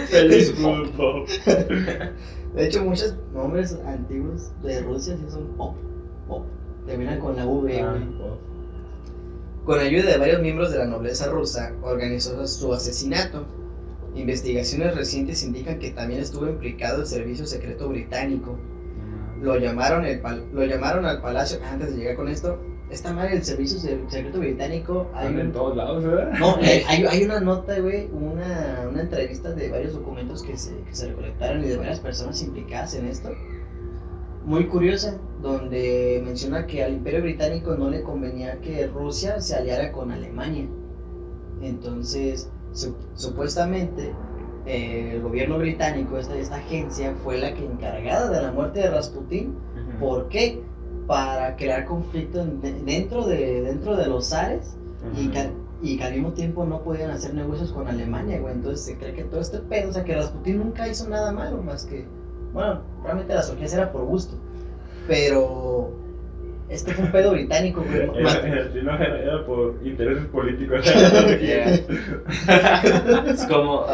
Feliz Pop. De hecho, muchos nombres antiguos de Rusia sí son pop. Terminan con la V, güey. Con ayuda de varios miembros de la nobleza rusa, organizó su asesinato. Investigaciones recientes indican que también estuvo implicado el servicio secreto británico. Lo llamaron al palacio, antes de llegar con esto, esta madre del servicio secreto británico, Están en todos lados, ¿verdad? no, hay una nota, güey, una entrevista de varios documentos que se recolectaron y de varias personas implicadas en esto, muy curiosa, donde menciona que al Imperio Británico no le convenía que Rusia se aliara con Alemania. Entonces, supuestamente, el gobierno británico, esta agencia, fue la que encargada de la muerte de Rasputín. ¿Por qué? Para crear conflicto dentro de los zares y que al mismo tiempo no podían hacer negocios con Alemania, güey. Entonces se cree que todo este pedo, o sea, que Rasputín nunca hizo nada malo, más que, bueno, realmente las orgías era por gusto, pero este fue un pedo británico, güey. Era por intereses políticos. Es como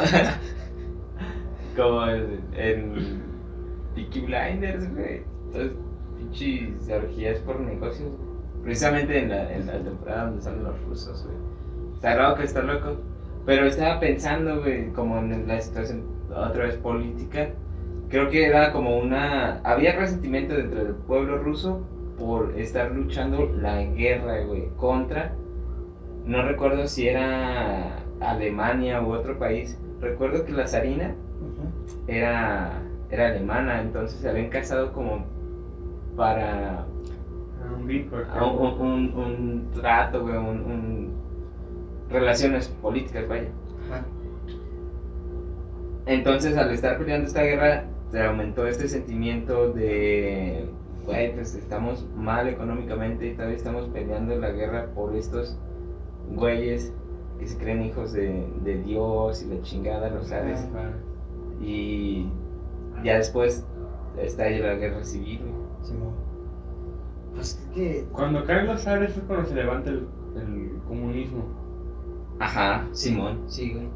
en Peaky Blinders, güey. Entonces, pinches orgías por negocios. Precisamente en la temporada donde salen los rusos, güey. Está loco. Pero estaba pensando, güey, como en la situación otra vez política. Creo que era como había resentimiento dentro del pueblo ruso por estar luchando la guerra, güey, contra, no recuerdo si era Alemania u otro país. Recuerdo que la zarina era alemana, entonces se habían casado como para un trato, güey, relaciones políticas, vaya. Ajá. Entonces, al estar peleando esta guerra, se aumentó este sentimiento de, güey, pues estamos mal económicamente y todavía estamos peleando la guerra por estos güeyes que se creen hijos de Dios y la chingada, los zares. Y ya después está ahí la guerra civil, güey. Simón. Pues es que... Cuando caen los zares es cuando se levanta el comunismo. Ajá, Simón. Sí, güey.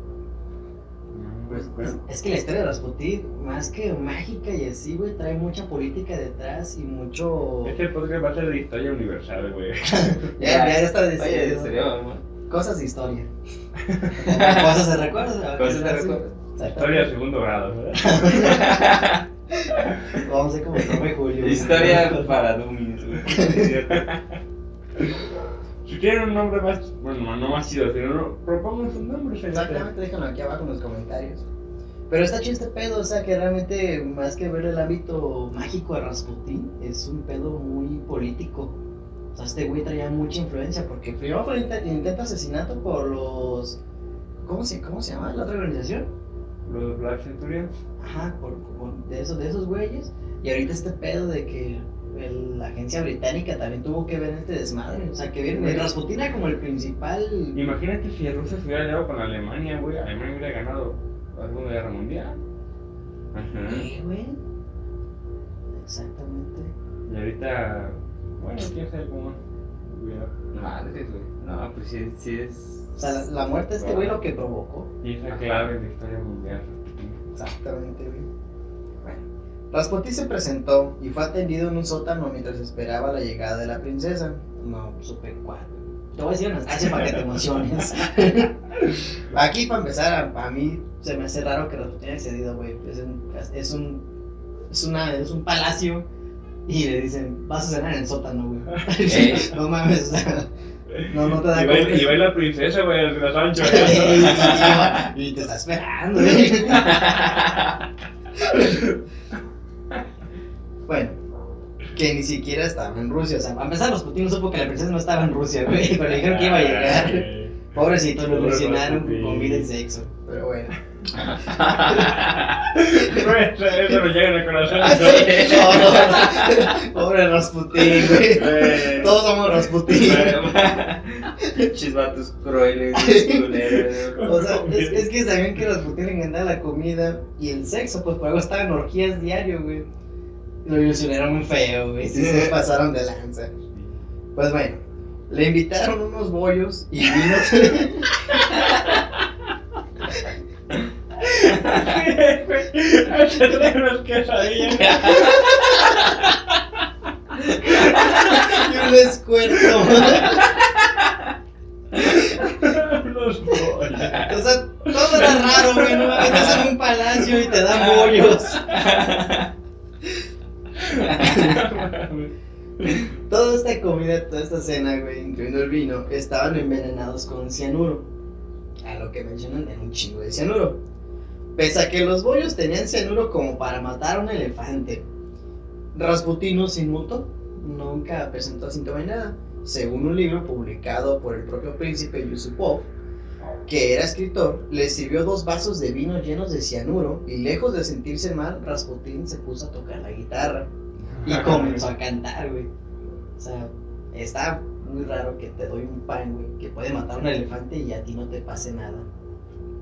Pues, Es que la historia de Rasputín, más que mágica y así, güey, trae mucha política detrás y mucho... este podcast va a ser de historia universal, güey. Ya está Oye, decidido. en serio, amor. Cosas de historia. Cosas de recuerdo. Cosas de recuerdo. Historia de segundo grado, ¿verdad? Vamos a ser como Romeo y Julio. Historia para dummies, güey. Si tienen un nombre más, bueno, no más chido, sino propongan sus nombres. Exactamente, déjenlo aquí abajo en los comentarios. Pero está chido este pedo, o sea que realmente más que ver el ámbito mágico de Rasputín, es un pedo muy político. O sea, este güey traía mucha influencia porque primero fue el intento asesinato por los... ¿Cómo se llama la otra organización? Los Black Centurions. Ajá, de esos güeyes. Y ahorita este pedo de que la agencia británica también tuvo que ver en este desmadre. O sea, que vieron Rasputín era como el principal... Imagínate si Rusia se hubiera aliado con Alemania, güey. Alemania hubiera ganado la Segunda Guerra Mundial. Ajá. güey. Exactamente. Y ahorita, bueno, quién sabe cómo hubiera. Madre, güey. No, pues sí es... O sea, la muerte de este güey lo que provocó. Y esa clave de la historia mundial. Exactamente, güey. Bueno, Rasputín se presentó y fue atendido en un sótano mientras esperaba la llegada de la princesa. No supe cuál. Te voy a decir una estancia para que te emociones. Aquí, para empezar, a mí se me hace raro que Rasputín haya accedido, güey. Es un palacio y le dicen, vas a cenar en el sótano, güey. No mames, o sea, no te da Y va la princesa, güey, el de Sancho. y te está esperando, güey. Bueno, que ni siquiera estaba en Rusia. O sea, a empezar, Rasputín no supo que la princesa no estaba en Rusia, güey. Pero le dijeron que iba a llegar. Pobrecito, lo ilusionaron con comida y sexo. Pero bueno. Eso lo llega en el corazón. Pobre Rasputín, güey. Todos somos Rasputín. Chisvatos crueles, culeros. O sea, es que sabían que Rasputín le encantaba la comida y el sexo, pues por algo estaban en orgías diario, güey. Lo ilusionaron muy feo, güey. Sí, se pasaron de lanza. Pues bueno, le invitaron unos bollos y vinos. Se traen unas quesadillas. Y un escuerzo. Los bollos. O sea, todo era raro, güey. No me metes en un palacio y te dan bollos. Toda esta comida, toda esta cena, güey, incluyendo el vino, estaban envenenados con cianuro. A lo que mencionan, era un chingo de cianuro. Pese a que los bollos tenían cianuro como para matar a un elefante, Rasputín no se inmutó, nunca presentó síntoma ni nada. Según un libro publicado por el propio príncipe Yusupov, que era escritor, le sirvió 2 vasos de vino llenos de cianuro y lejos de sentirse mal, Rasputín se puso a tocar la guitarra y comenzó a cantar, güey. O sea, está muy raro que te doy un pan, güey, que puede matar a un elefante y a ti no te pase nada.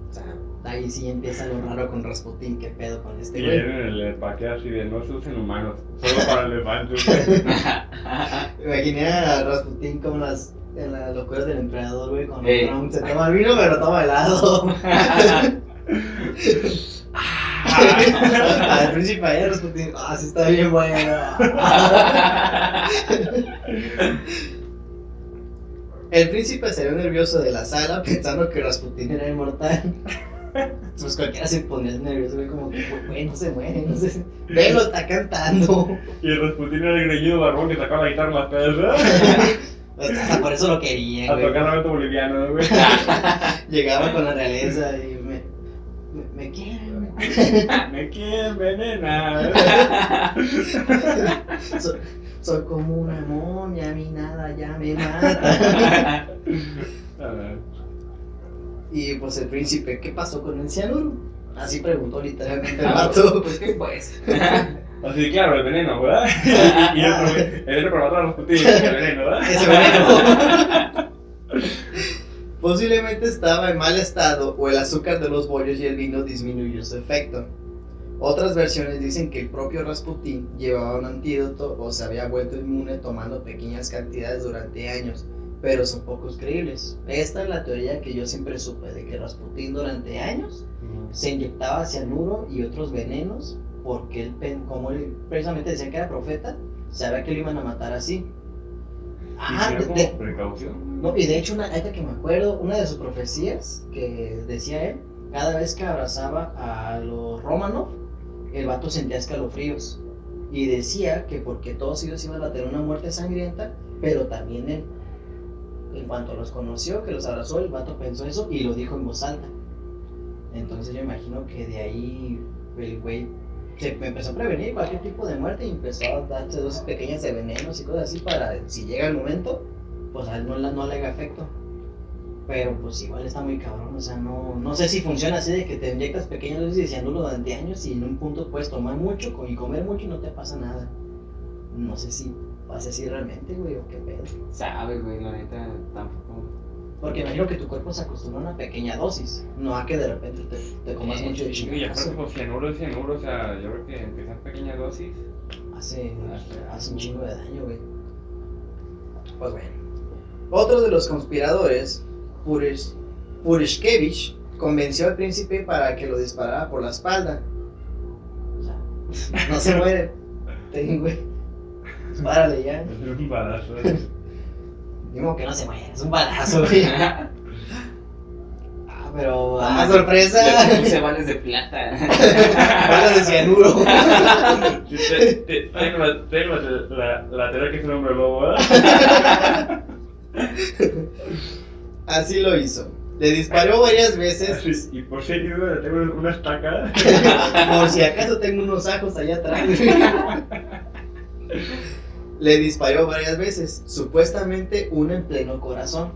O sea, ahí sí empieza lo raro con Rasputín, qué pedo con este Y güey. en el empaque así de no se usen humanos, solo para elefantes. Güey. Imaginé a Rasputín como en las locuras del emperador, güey, cuando Trump se toma el vino pero toma helado. Al príncipe ahí, Rasputín, sí está bien bueno. El príncipe salió nervioso de la sala pensando que Rasputín era inmortal. Pues cualquiera se ponía nervioso, güey, como que, güey, no se muere, no se... Velo, está cantando. Y el Rasputín era el greñudo barbón que sacaba la guitarra en las pedas. Hasta por eso lo quería, A güey. tocar lamento boliviano, güey. Llegaba con la realeza y me quieren. Me quiere envenenar. Soy como una momia, a mí nada ya me mata. A ver. Y pues el príncipe, ¿qué pasó con el cianuro? Así preguntó literalmente el vato. Pues qué pues. Así, claro, el veneno, ¿verdad? Y el otro, güey, el veneno para matar a los putillos, el veneno, ¿verdad? Ese veneno. Posiblemente estaba en mal estado o el azúcar de los bollos y el vino disminuyó su efecto. Otras versiones dicen que el propio Rasputín llevaba un antídoto o se había vuelto inmune tomando pequeñas cantidades durante años, pero son pocos creíbles. Esta es la teoría que yo siempre supe, de que Rasputín durante años se inyectaba cianuro y otros venenos porque él, como él precisamente decía que era profeta, sabía que lo iban a matar así. Ah, como precaución. No, y de hecho, ahorita que me acuerdo, una de sus profecías que decía él, cada vez que abrazaba a los Romanov, el vato sentía escalofríos. Y decía que porque todos ellos iban a tener una muerte sangrienta, pero también él. En cuanto los conoció, que los abrazó, el vato pensó eso y lo dijo en voz alta. Entonces yo imagino que de ahí el güey se empezó a prevenir cualquier tipo de muerte y empezó a darse dosis pequeñas de venenos y cosas así para, si llega el momento, pues a él no le haga efecto. Pero pues igual está muy cabrón, o sea, no sé si funciona así de que te inyectas pequeñas dosis de cianuro durante años y en un punto puedes tomar mucho y comer mucho y no te pasa nada. No sé si pasa así realmente, güey, o qué pedo. Sabes, güey, la neta tampoco. Porque imagino que tu cuerpo se acostumbra a una pequeña dosis, no a que de repente te comas mucho de Y aparte, chingazo. pues cianuro es cianuro, o sea, yo creo que empezar pequeñas dosis. Hace un chingo de daño, güey. Pues bueno. Otro de los conspiradores, Purishkevich, convenció al príncipe para que lo disparara por la espalda. O sea, no se muere. Güey. Dispárale ya. Es un balazo. Digo que no se muere, es un balazo, güey. Pero más sorpresa. Le puse balas de plata. Balas de cianuro. Tengo la teoría que es un hombre lobo, ¿verdad? Así lo hizo. Le disparó varias veces. Y por si hay duda, tengo una estaca. Por si acaso tengo unos ajos allá atrás. Le disparó varias veces, supuestamente una en pleno corazón.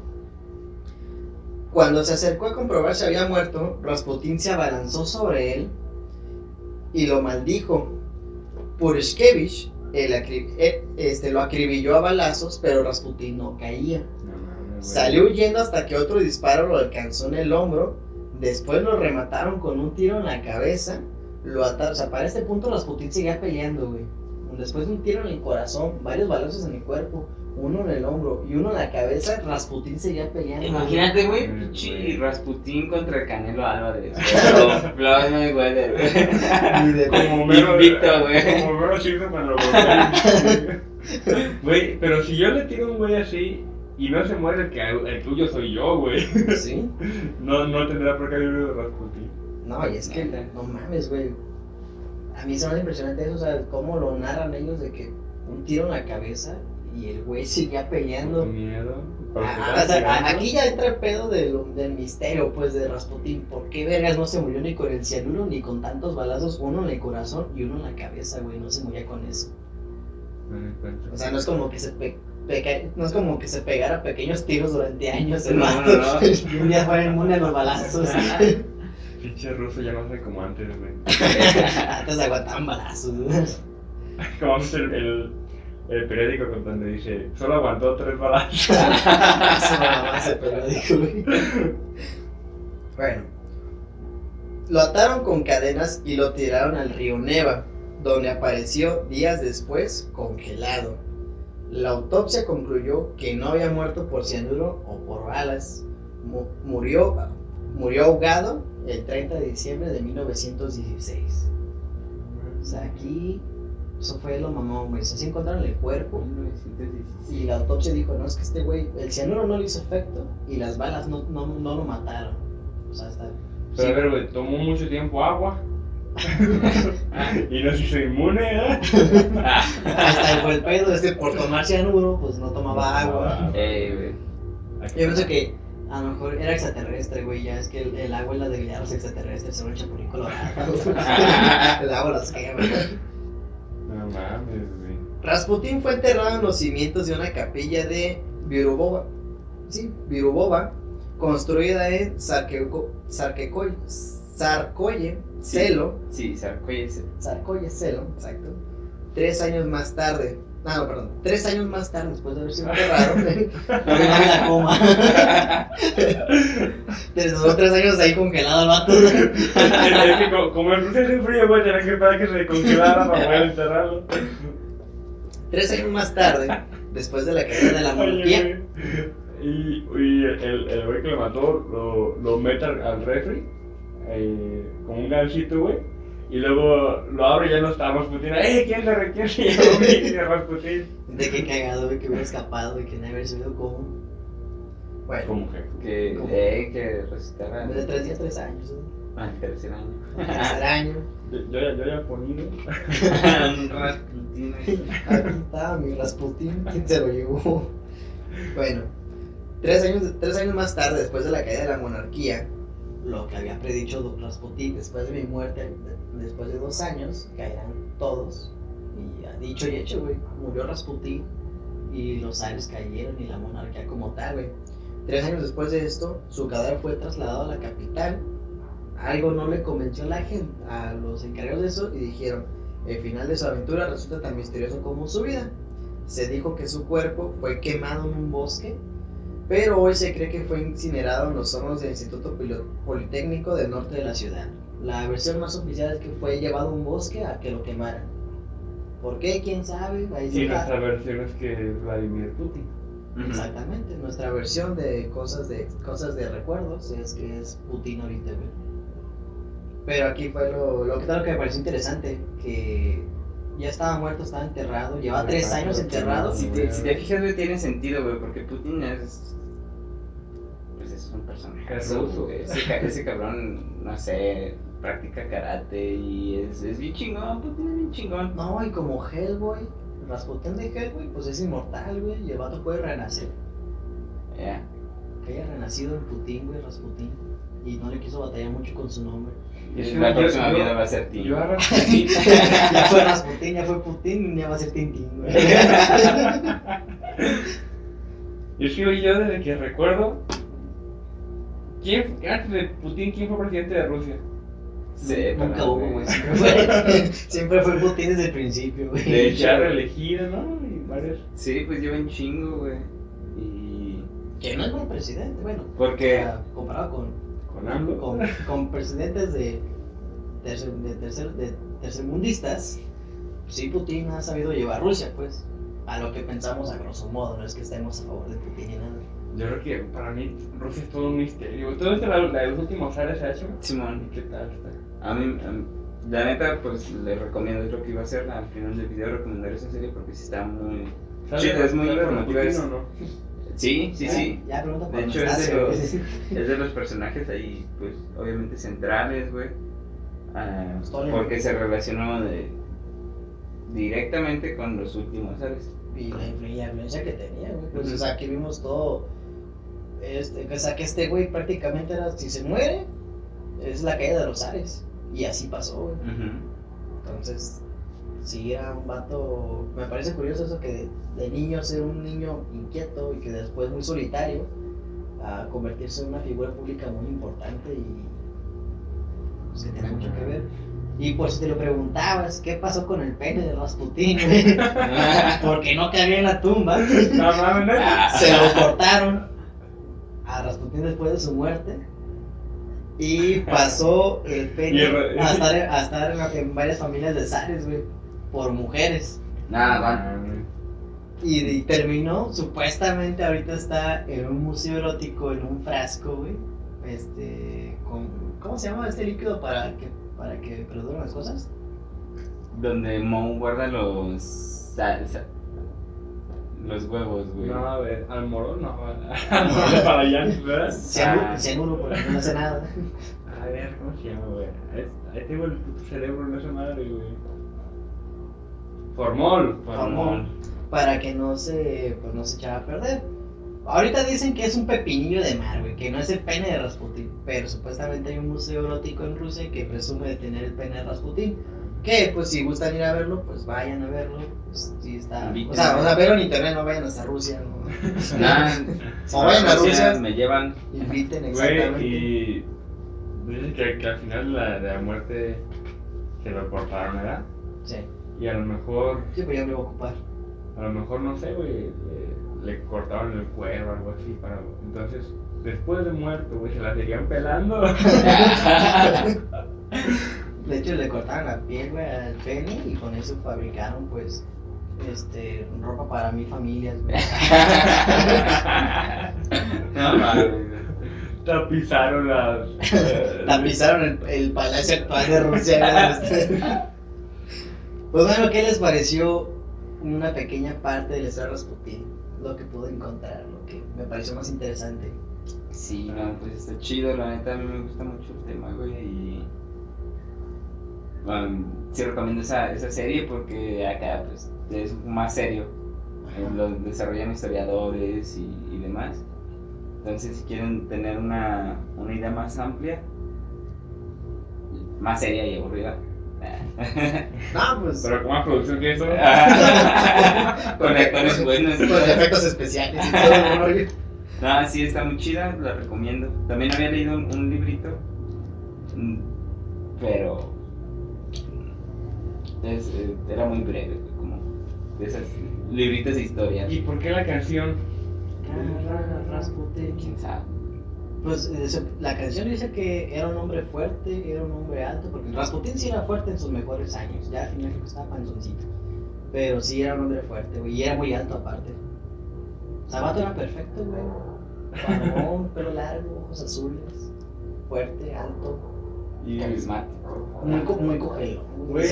Cuando se acercó a comprobar si había muerto, Rasputín se abalanzó sobre él y lo maldijo. Purishkevich lo acribilló a balazos, pero Rasputín no caía. Salió huyendo hasta que otro disparo lo alcanzó en el hombro. Después lo remataron con un tiro en la cabeza. Lo ataron. O sea, para este punto Rasputín seguía peleando, güey. Después de un tiro en el corazón, varios balazos en el cuerpo, uno en el hombro y uno en la cabeza, Rasputín seguía peleando. Imagínate, güey, pinche Rasputín contra el Canelo Álvarez. Pero Floyd Mayweather, güey. Como mero, Invicto, güey. Como mero chino cuando lo golpean. Güey, pero si yo le tiro a un güey así y no se muere, el tuyo soy yo, güey. ¿Sí? No tendrá por qué vivir de Rasputín. No, y es que, no mames, güey. A mí se me hace impresionante eso, o sea, cómo lo narran ellos de que un tiro en la cabeza y el güey seguía peleando. Con miedo. Porque O estaba sea, pegando. aquí ya entra el pedo del misterio, pues, de Rasputín. ¿Por qué vergas no se murió ni con el cianuro ni con tantos balazos? Uno en el corazón y uno en la cabeza, güey. No se moría con eso. No me encuentro. O sea, no es como que no es como que se pegara pequeños tiros durante años el No, vato. no. Y un día fuera inmune a los balazos. Pinche ruso ya no sé como antes, güey. Antes aguantaban balazos, güey. Como vamos el periódico con donde dice, solo aguantó 3 balazos. Eso me mamá ese periódico, güey. Bueno. Lo ataron con cadenas y lo tiraron al río Neva, donde apareció días después congelado. La autopsia concluyó que no había muerto por cianuro o por balas. Murió ahogado el 30 de diciembre de 1916. O sea, aquí eso fue lo mamón, güey. Así encontraron el cuerpo 1916. y la autopsia dijo, no, es que este güey, el cianuro no le hizo efecto y las balas no lo mataron. O sea, está... Pero a ver, güey, tomó mucho tiempo agua. Y no se hizo inmune, ¿eh? Hasta fue el pedo, por tomar cianuro, pues no tomaba agua. Güey. Yo pienso que a lo mejor era extraterrestre, güey. Ya es que el agua es la debilidad de los extraterrestres, son el chapulín colorado. El agua los quema. No mames, güey. Rasputín fue enterrado en los cimientos de una capilla de Virubova. Sí, Virubova, construida en Sarkoye, Selo. Sí, Sarkoye. Sarkoye, Selo, exacto. 3 años más tarde. No, perdón. 3 años más tarde, después de haber sido enterrado. No me la coma. Duró 3 años ahí congelado el vato. Es que como en Rusia hace frío, güey, tenía que esperar que se congelara para poder enterrarlo. 3 años más tarde, después de la caída de la monarquía. Oye, güey. Y el güey que lo mató lo mete al refri con un gancito, güey. Y luego lo abre y ya no está Rasputín. ¿Quién se llevó mi Rasputín? De qué cagado, güey, que hubiera escapado, güey, que no hubiera sido como. Bueno, ¿Cómo que? Que resucitaba en vez de 3 días, 3 años, ¿no? al tercer año. Tercer año. Yo ya ponido. Rasputín. Aquí está mi Rasputín, ¿quién se lo llevó? Bueno, 3 años más tarde, después de la caída de la monarquía, lo que había predicho Rasputín, después de mi muerte, después de 2 años, caerán todos. Y ha dicho y hecho, güey, murió Rasputín y los zares cayeron y la monarquía como tal, güey. 3 años después de esto, su cadáver fue trasladado a la capital. Algo no le convenció a la gente, a los encargados de eso, y dijeron, el final de su aventura resulta tan misterioso como su vida. Se dijo que su cuerpo fue quemado en un bosque, pero hoy se cree que fue incinerado en los hornos del Instituto Politécnico del norte de la ciudad. La versión más oficial es que fue llevado a un bosque a que lo quemaran. ¿Por qué? ¿Quién sabe? Ahí Y se nuestra versión es que es Vladimir Putin. Exactamente, nuestra versión de cosas de recuerdos es que es Putin ahorita, güey. Pero aquí fue lo que me pareció interesante, que ya estaba muerto, estaba enterrado, llevaba 3 años enterrado. Si te fijas, güey, tiene sentido, güey, porque Putin es. Pues es un personaje Es ruso. güey. Ese cabrón, no sé, practica karate y es bien chingón. Putin es bien chingón. No, y como Hellboy, Rasputin de Hellboy, pues es inmortal, güey, y el vato puede renacer. Ya. Que haya renacido en Putin, güey, Rasputin, y no le quiso batallar mucho con su nombre. La próxima vida va a ser ti. Yo a Rasputín. Ya fue Rasputin, ya fue Putin, y ya va a ser Tintín, güey. Yo desde que recuerdo. Antes de Putin, ¿quién fue presidente de Rusia? Sí, Nunca pero, hubo, güey, siempre fue Putin desde el principio, güey. De hecho, Ya reelegido, ¿no? Y varios. Sí, pues lleva un chingo, güey. Y. Que no es buen presidente, bueno. Porque. O sea, comparado Con AMLO. con presidentes de tercermundistas, sí, Putin ha sabido llevar Rusia, pues, a lo que pensamos a grosso modo, no es que estemos a favor de Putin ni nada. Yo creo que para mí Rusia es todo un misterio. Todo esto, la de los últimos años se ha hecho. Simón. ¿Y qué tal está? A mí, la neta, pues les recomiendo, es lo que iba a hacer al final del video, recomendar esa serie porque sí está muy. Sí, es muy informativa. Putin o no? Sí. Ya pregunta por De hecho, Anastasio, es de los personajes ahí, pues, obviamente centrales, güey. Stolen. Porque se relacionó directamente con los últimos, ¿sabes? y la influencia que tenía, güey. Pues, o sea, aquí vimos todo. O sea, que este güey prácticamente era, si se muere, es la caída de los Ares. Y así pasó, güey. Entonces, sí, era un vato. Me parece curioso eso que de niño ser un niño inquieto y que después muy solitario, a convertirse en una figura pública muy importante y pues, que tiene mucho que ver. Y pues te lo preguntabas, ¿qué pasó con el pene de Rasputín, güey? Porque no cabía en la tumba. No mames, ¿no? Se lo cortaron a Rasputín después de su muerte. Y pasó el pene a estar en varias familias de zares, güey, por mujeres. Nada, Y terminó, supuestamente ahorita está en un museo erótico, en un frasco, güey. ¿Cómo se llama este líquido para que perduren las cosas? donde Moe guarda los huevos, güey. No, a ver, al morón no, al morón para allá, ¿verdad? Cianuro, porque no hace nada. A ver, ¿cómo se llama, güey? Ahí tengo el puto cerebro en esa madre, güey. Formol. Para que no se echara a perder. Ahorita dicen que es un pepinillo de mar, güey, que no es el pene de Rasputín, pero supuestamente hay un museo erótico en Rusia que presume de tener el pene de Rasputín. Que, pues, si gustan ir a verlo, pues vayan a verlo. Pues, sí está. O sea, verlo en internet, no vayan hasta Rusia, ¿no? O vayan a Rusia. Me llevan. Inviten, exactamente. Güey, y dicen que al final de la muerte se lo cortaron, ¿verdad? Sí. Y a lo mejor, Sí, pues ya me voy a ocupar. no sé, güey, le cortaron el cuero o algo así para... Entonces, después de muerto, güey, se la seguían pelando. De hecho, le cortaron la piel, güey, al pene y con eso fabricaron, pues, ropa para mi familia, güey. No mames. Tapizaron Tapizaron el palacio actual de Rusia. Pues bueno, ¿qué les pareció una pequeña parte del Zar Rasputín? Lo que pude encontrar, lo que me pareció más interesante. Sí, no, pues está chido, la neta a mí me gusta mucho el tema, güey, y sí recomiendo esa serie porque acá pues es más serio, lo desarrollan historiadores y demás. Entonces si quieren tener una idea más amplia, más seria y aburrida. No, pues. Pero con más producción que eso. Con actores buenos. Con efectos especiales y todo, ¿no? No, sí, está muy chida, la recomiendo. También había leído un librito, pero era muy breve, como de esas libritos de historia. ¿Y por qué la canción? Rasputín. ¿Quién sabe? Pues la canción dice que era un hombre fuerte, era un hombre alto, porque Rasputín sí era fuerte en sus mejores años, ya al final creo que estaba panzoncito. Pero sí era un hombre fuerte, güey, y era muy alto aparte. Sabato era perfecto, güey. Barbón, pelo largo, ojos azules, fuerte, alto, Y Carismático. muy cogelón. Güey,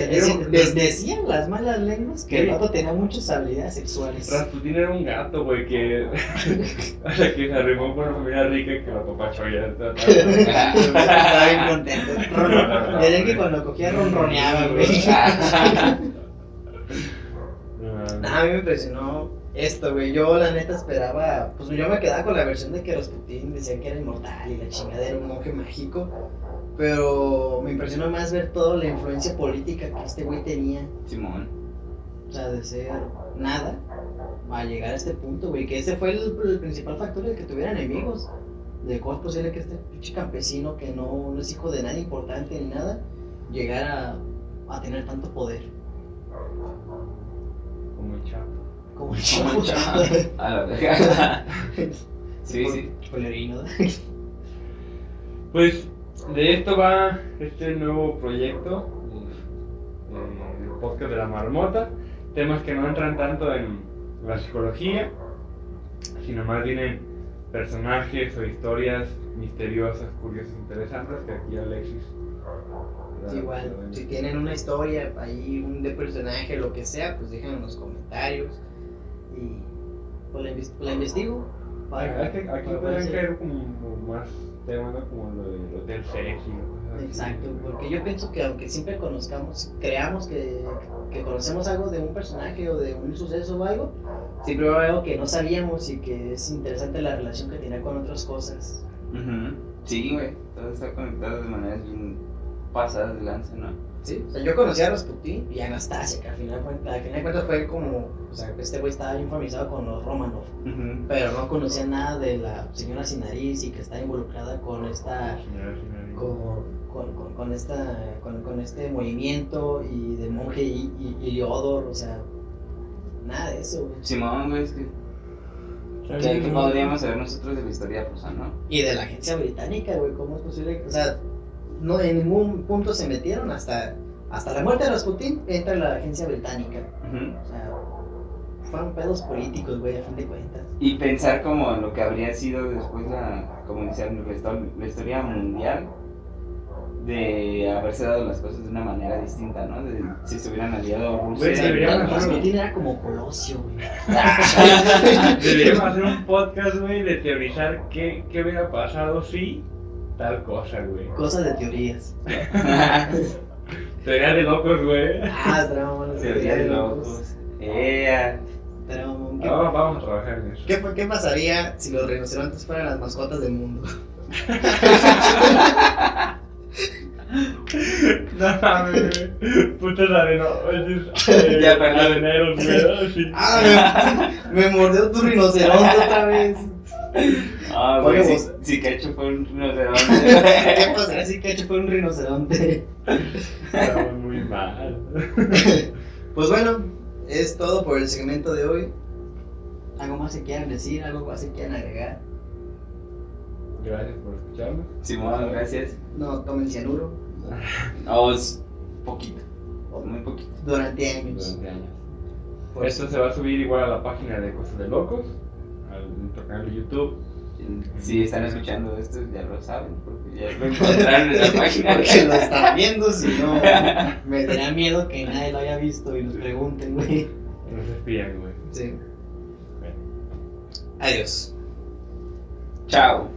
Decían las malas lenguas que el Güey. vato tenía muchas habilidades sexuales. Rasputín era un gato, güey, que... o sea, que se arrimó con una familia rica que lo apapachó ya. Estaba bien contento. Decían que cuando cogía ronroneaba, güey. A mí me impresionó esto, güey. Yo la neta esperaba, pues yo me quedaba con la versión de que Rasputín decía que era inmortal y la chingada era un monje mágico. Pero me impresionó más ver toda la influencia política que este güey tenía. Simón. O sea, de ser nada a llegar a este punto, güey. Que ese fue el principal factor de que tuviera enemigos. De cómo es posible que este pinche campesino que no es hijo de nadie importante ni nada, llegara a tener tanto poder. Como el Chapo. Como el Chapo. A la verga. Sí, sí. Polerino. Pues de esto va este nuevo proyecto, el podcast de la marmota. Temas que no entran tanto en la psicología, sino más bien en personajes o historias misteriosas, curiosas, interesantes, que aquí Alexis... Igual, si tienen una historia ahí, un de personaje, lo que sea, pues déjenlo en los comentarios y pues la investigo Aquí pueden caer como más temas, ¿no? Como lo del hotel sexy. Cosas así. Exacto, porque yo pienso que aunque siempre creamos que conocemos algo de un personaje o de un suceso o algo, siempre va a haber algo que no sabíamos y que es interesante la relación que tiene con otras cosas. Ujú. Sí, güey, todo está conectado de maneras bien pasadas de lanza, ¿no? Sí, o sea, yo conocí a Rasputín y a Anastasia, que al final de cuentas fue como, o sea, este güey estaba bien familiarizado con los Romanov, Ujú. pero no conocía nada de la señora sin nariz y que está involucrada con esta, con este movimiento y de monje y Odor, o sea, nada de eso, güey. Simón, güey, es que ¿qué podríamos saber nosotros de la historia rusa, no? Y de la agencia británica, güey, ¿cómo es posible? O sea, no en ningún punto se metieron hasta la muerte de Rasputín entra la agencia británica. Ujú. O sea, fueron pedos políticos, güey, a fin de cuentas. Y pensar como lo que habría sido después como decían, la historia mundial de haberse dado las cosas de una manera distinta, ¿no? De si se hubieran aliado Güey, Rusia. deberíamos hacer Rasputín era como Colosio, güey. Deberíamos hacer un podcast, güey, de teorizar qué hubiera pasado si tal cosa, güey. Cosas de teorías. Teoría de locos, güey. Ah, trauma, Teoría de locos. Vamos a trabajar en eso. ¿Qué pasaría si los rinocerontes fueran las mascotas del mundo? No mames, güey. Putos Ya, perdón. areneros, güey. Sí. Me mordió tu rinoceronte otra vez. Ah, güey, Oye, si Cacho fue un rinoceronte. ¿Qué pasaría si Cacho fue un rinoceronte? Estamos muy mal. Pues bueno, es todo por el segmento de hoy. ¿Algo más que quieran decir? ¿Algo más que quieran agregar? Gracias por escucharnos. Simón, gracias. No tomen cianuro No, es poquito. Muy poquito. durante años. Durante años. Por Esto se va a subir igual a la página de Cosas de Locos, a nuestro canal de YouTube. Si están escuchando esto, ya lo saben, porque ya lo encontraron en la página. Porque lo están viendo, si no, me daría miedo que nadie lo haya visto y nos pregunten, güey. No se espían, güey. Sí. Bueno. Adiós. Chao.